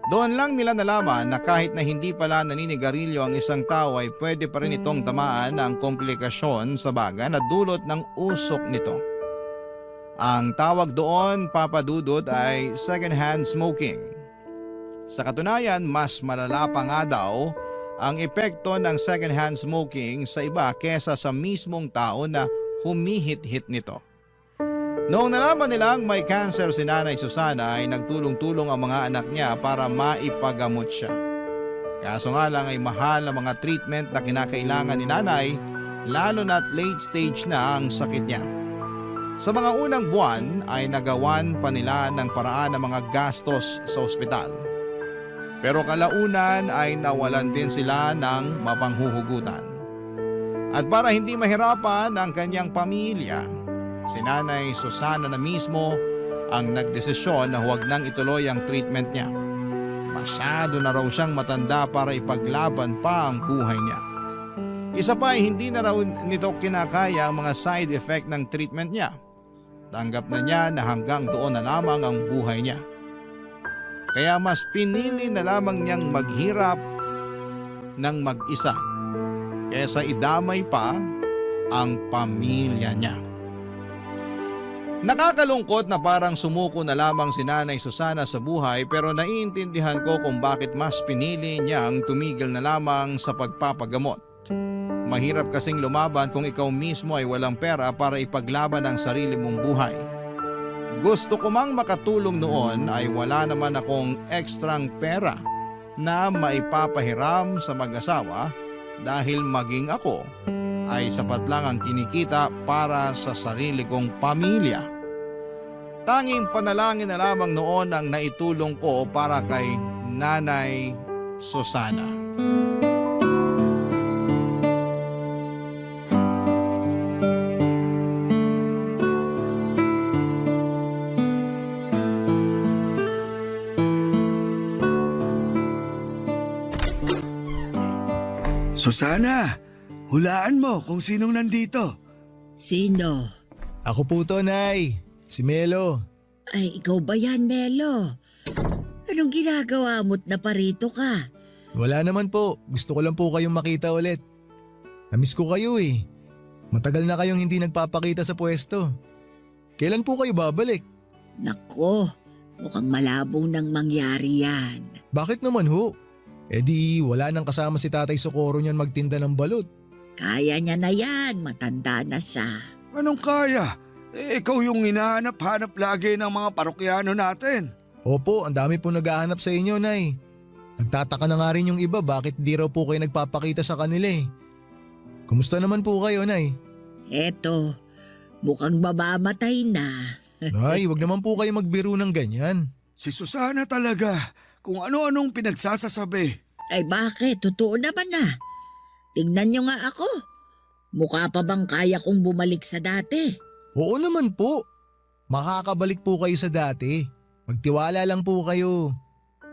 Doon lang nila nalaman na kahit na hindi pala naninigarilyo ang isang tao ay pwede pa rin itong tamaan ng komplikasyon sa baga na dulot ng usok nito. Ang tawag doon, Papa Dudut, ay second-hand smoking. Sa katunayan, mas malala pa nga daw ang epekto ng second-hand smoking sa iba kesa sa mismong tao na humihit-hit nito. Noong nalaman nilang may cancer si Nanay Susana ay nagtulong-tulong ang mga anak niya para maipagamot siya. Kaso nga lang ay mahal ang mga treatment na kinakailangan ni Nanay, lalo na't late stage na ang sakit niya. Sa mga unang buwan ay nagawan pa nila ng paraan ng mga gastos sa ospital. Pero kalaunan ay nawalan din sila ng mapanghuhugutan. At para hindi mahirapan ang kanyang pamilya, si Nanay Susana na mismo ang nagdesisyon na huwag nang ituloy ang treatment niya. Masyado na raw siyang matanda para ipaglaban pa ang buhay niya. Isa pa ay hindi na raw nito kinakaya ang mga side effect ng treatment niya. Tanggap na niya na hanggang doon na lamang ang buhay niya. Kaya mas pinili na lamang niyang maghirap ng mag-isa kaysa idamay pa ang pamilya niya. Nakakalungkot na parang sumuko na lamang si Nanay Susana sa buhay pero naiintindihan ko kung bakit mas pinili niyang tumigil na lamang sa pagpapagamot. Mahirap kasing lumaban kung ikaw mismo ay walang pera para ipaglaban ang sarili mong buhay. Gusto ko mang makatulong noon ay wala naman akong ekstrang pera na maipapahiram sa mag-asawa dahil maging ako ay sapat lang ang kinikita para sa sarili kong pamilya. Tanging panalangin na lamang noon ang naitulong ko para kay Nanay Susana. Susana, hulaan mo kung sinong nandito. Sino? Ako po to, Nay. Si Melo. Ay, ikaw ba yan, Melo? Anong ginagawa mo't naparito ka? Wala naman po. Gusto ko lang po kayong makita ulit. Namiss ko kayo eh. Matagal na kayong hindi nagpapakita sa pwesto. Kailan po kayo babalik? Nako, mukhang malabong nang mangyari yan. Bakit naman ho? Eh di wala nang kasama si Tatay Socorro niyan magtinda ng balut. Kaya niya na yan, matanda na siya. Anong kaya? Ikaw yung hinahanap-hanap lagi ng mga parokyano natin. Opo, ang dami po naghahanap sa inyo, Nay. Nagtataka na nga rin yung iba bakit di raw po kayo nagpapakita sa kanila eh. Kumusta naman po kayo, Nay? Eto, mukhang mamamatay na. Nay, wag naman po kayo magbiro ng ganyan. Si Susana talaga, kung ano-anong pinagsasasabi. Ay bakit? Totoo naman na. Tingnan niyo nga ako. Mukha pa bang kaya kong bumalik sa dati? Oo naman po. Makakabalik po kayo sa dati. Magtiwala lang po kayo.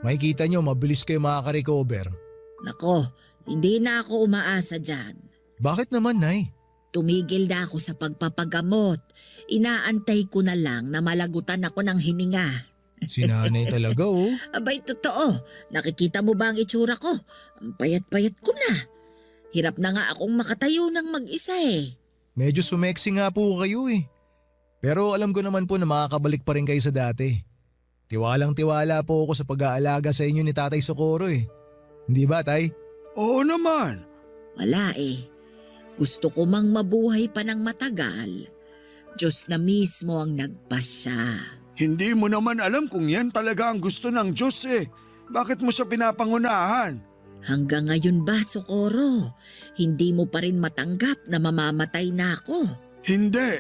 Makikita nyo, mabilis kayo makaka-recover. Nako, hindi na ako umaasa dyan. Bakit naman, Nay? Tumigil na ako sa pagpapagamot. Inaantay ko na lang na malagutan ako ng hininga. Si nanay talaga, oh. Abay, totoo. Nakikita mo ba ang itsura ko? Ang payat-payat ko na. Hirap na nga akong makatayo ng mag-isa eh. Medyo sumeksi nga po kayo eh. Pero alam ko naman po na makakabalik pa rin kayo sa dati. Tiwalang-tiwala po ako sa pag-aalaga sa inyo ni Tatay Socorro eh. Hindi ba, Tay? Oo naman. Wala eh. Gusto ko mang mabuhay pa ng matagal. Diyos na mismo ang nagpasya. Hindi mo naman alam kung yan talaga ang gusto ng Diyos eh. Bakit mo siya pinapangunahan? Hanggang ngayon ba, Socorro? Hindi mo pa rin matanggap na mamamatay na ako? Hindi.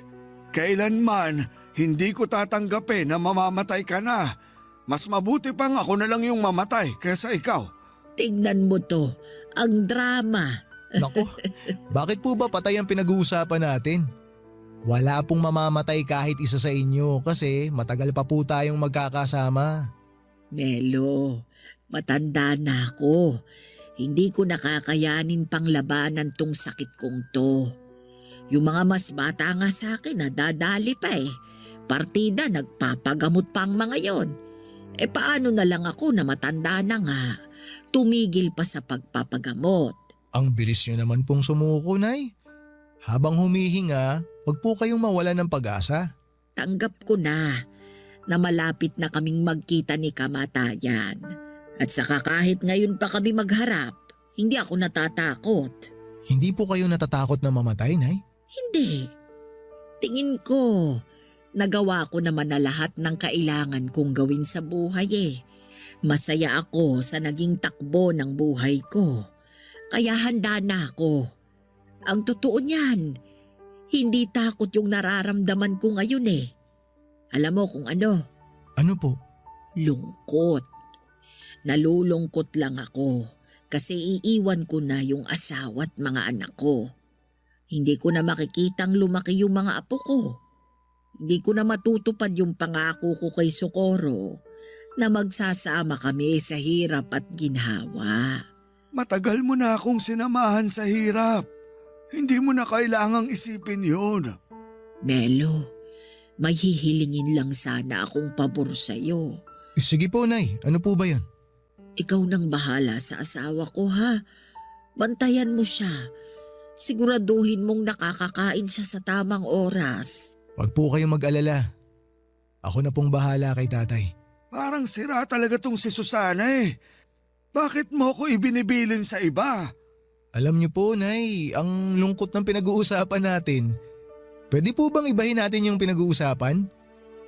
Kailanman, hindi ko tatanggapin na mamamatay ka na. Mas mabuti pang ako na lang yung mamatay kaysa ikaw. Tignan mo to, ang drama. Nako, bakit po ba patay ang pinag-uusapan natin? Wala pong mamamatay kahit isa sa inyo kasi matagal pa po tayong magkakasama. Melo, matanda na ako. Hindi ko nakakayanin pang labanan tong sakit kong to. Yung mga mas bata nga sa akin nadadali pa eh. Partida nagpapagamot pa ang mga yon. E paano na lang ako na matanda na nga, tumigil pa sa pagpapagamot. Ang bilis nyo naman pong sumuko, Nay. Habang humihinga, wag po kayong mawala ng pag-asa. Tanggap ko na malapit na kaming magkita ni kamatayan. At saka kahit ngayon pa kami magharap, hindi ako natatakot. Hindi po kayo natatakot na mamatay, Nay? Hindi. Tingin ko, nagawa ko naman na lahat ng kailangan kong gawin sa buhay eh. Masaya ako sa naging takbo ng buhay ko. Kaya handa na ako. Ang totoo niyan, hindi takot yung nararamdaman ko ngayon eh. Alam mo kung ano? Ano po? Lungkot. Nalulungkot lang ako kasi iiwan ko na yung asawa at mga anak ko. Hindi ko na makikitang lumaki yung mga apo ko. Hindi ko na matutupad yung pangako ko kay Socorro na magsasama kami sa hirap at ginhawa. Matagal mo na akong sinamahan sa hirap. Hindi mo na kailangang isipin yun. Melo, may hihilingin lang sana akong pabor sa'yo. Sige po, Nay. Ano po ba yun? Ikaw nang bahala sa asawa ko ha. Bantayan mo siya. Siguraduhin mong nakakakain siya sa tamang oras. Wag po kayong mag-alala. Ako na pong bahala kay Tatay. Parang sira talaga tong si Susana eh. Bakit mo ko ibinibilin sa iba? Alam niyo po, Nay, ang lungkot ng pinag-uusapan natin. Pwede po bang ibahin natin yung pinag-uusapan?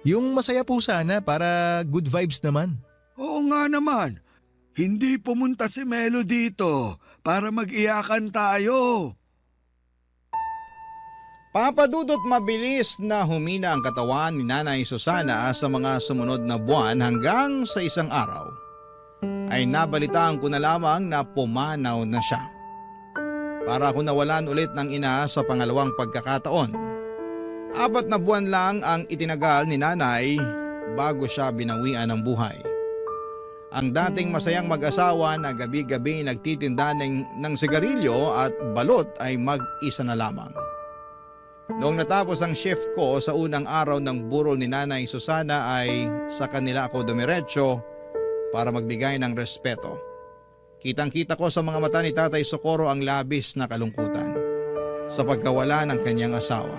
Yung masaya po sana para good vibes naman. Oo nga naman. Hindi pumunta si Melo dito para mag-iyakan tayo. Papadudot mabilis na humina ang katawan ni Nanay Susana sa mga sumunod na buwan hanggang sa isang araw ay nabalitaan ko na lamang na pumanaw na siya. Para ako nawalan ulit ng ina sa pangalawang pagkakataon. 4 na buwan lang ang itinagal ni Nanay bago siya binawian ng buhay. Ang dating masayang mag-asawa na gabi-gabi nagtitinda ng sigarilyo at balot ay mag-isa na lamang. Noong natapos ang shift ko sa unang araw ng burol ni Nanay Susana ay sa kanila ako dumiretso para magbigay ng respeto. Kitang-kita ko sa mga mata ni Tatay Socorro ang labis na kalungkutan sa pagkawala ng kanyang asawa.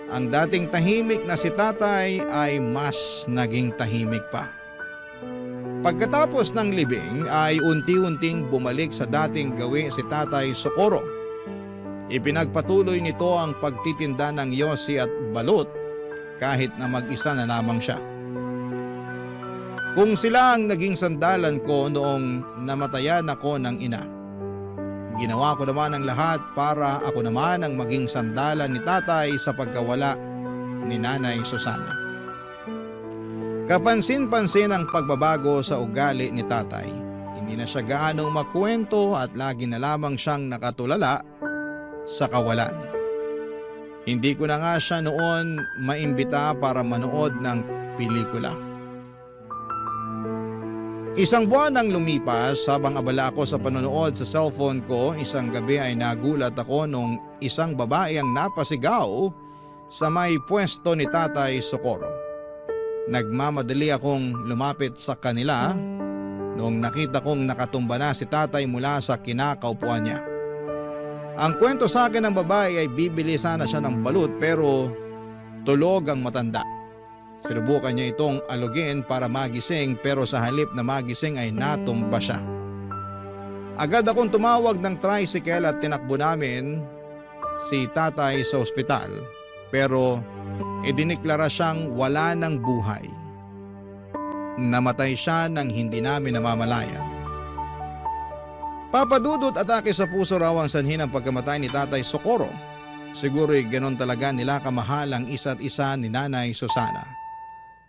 Ang dating tahimik na si Tatay ay mas naging tahimik pa. Pagkatapos ng libing ay unti-unting bumalik sa dating gawi si Tatay Socorro. Ipinagpatuloy nito ang pagtitinda ng yosi at balut kahit na mag-isa na lamang siya. Kung sila ang naging sandalan ko noong namatayan ako ng ina, ginawa ko naman ang lahat para ako naman ang maging sandalan ni Tatay sa pagkawala ni Nanay Susana. Kapansin-pansin ang pagbabago sa ugali ni Tatay. Hindi na siya gaanong makwento at lagi na lamang siyang nakatulala sa kawalan. Hindi ko na nga siya noon maimbita para manood ng pelikula. Isang buwan nang lumipas habang abala ako sa panonood sa cellphone ko, isang gabi ay nagulat ako nung isang babae ang napasigaw sa may pwesto ni Tatay Socorro. Nagmamadali akong lumapit sa kanila noong nakita kong nakatumba na si Tatay mula sa kinakaupuan niya. Ang kwento sa akin ng babae ay bibili sana siya ng balut pero tulog ang matanda. Sinubukan niya itong alugin para magising pero sa halip na magising ay natumba siya. Agad akong tumawag ng tricycle at tinakbo namin si Tatay sa ospital pero idiniklara siyang wala ng buhay. Namatay siya nang hindi namin namamalayan. Papadudot, atake sa puso raw ang sanhi ng pagkamatay ni Tatay Socorro. Siguro'y ganon talaga nila kamahal ang isa't isa ni Nanay Susana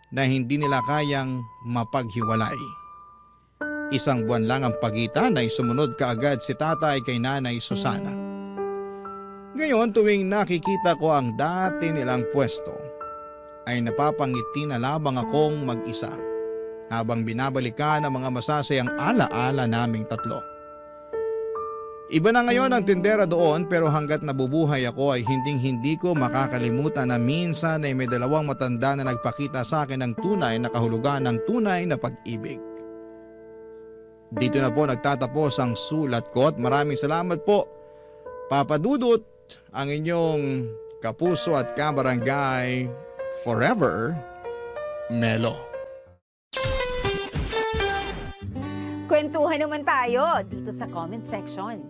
na hindi nila kayang mapaghiwalay. Isang buwan lang ang pagitan ay sumunod kaagad si Tatay kay Nanay Susana. Ngayon tuwing nakikita ko ang dati nilang pwesto ay napapangiti na lamang akong mag-isa habang binabalikan ang mga masasayang ala-ala naming tatlo. Iba na ngayon ang tindera doon pero hanggat nabubuhay ako ay hindi ko makakalimutan na minsan ay may dalawang matanda na nagpakita sa akin ng tunay na kahulugan ng tunay na pag-ibig. Dito na po nagtatapos ang sulat ko at maraming salamat po, Papa Dudut, ang inyong kapuso at kabarangay forever, Melo. Kwentuhan naman tayo dito sa comment section.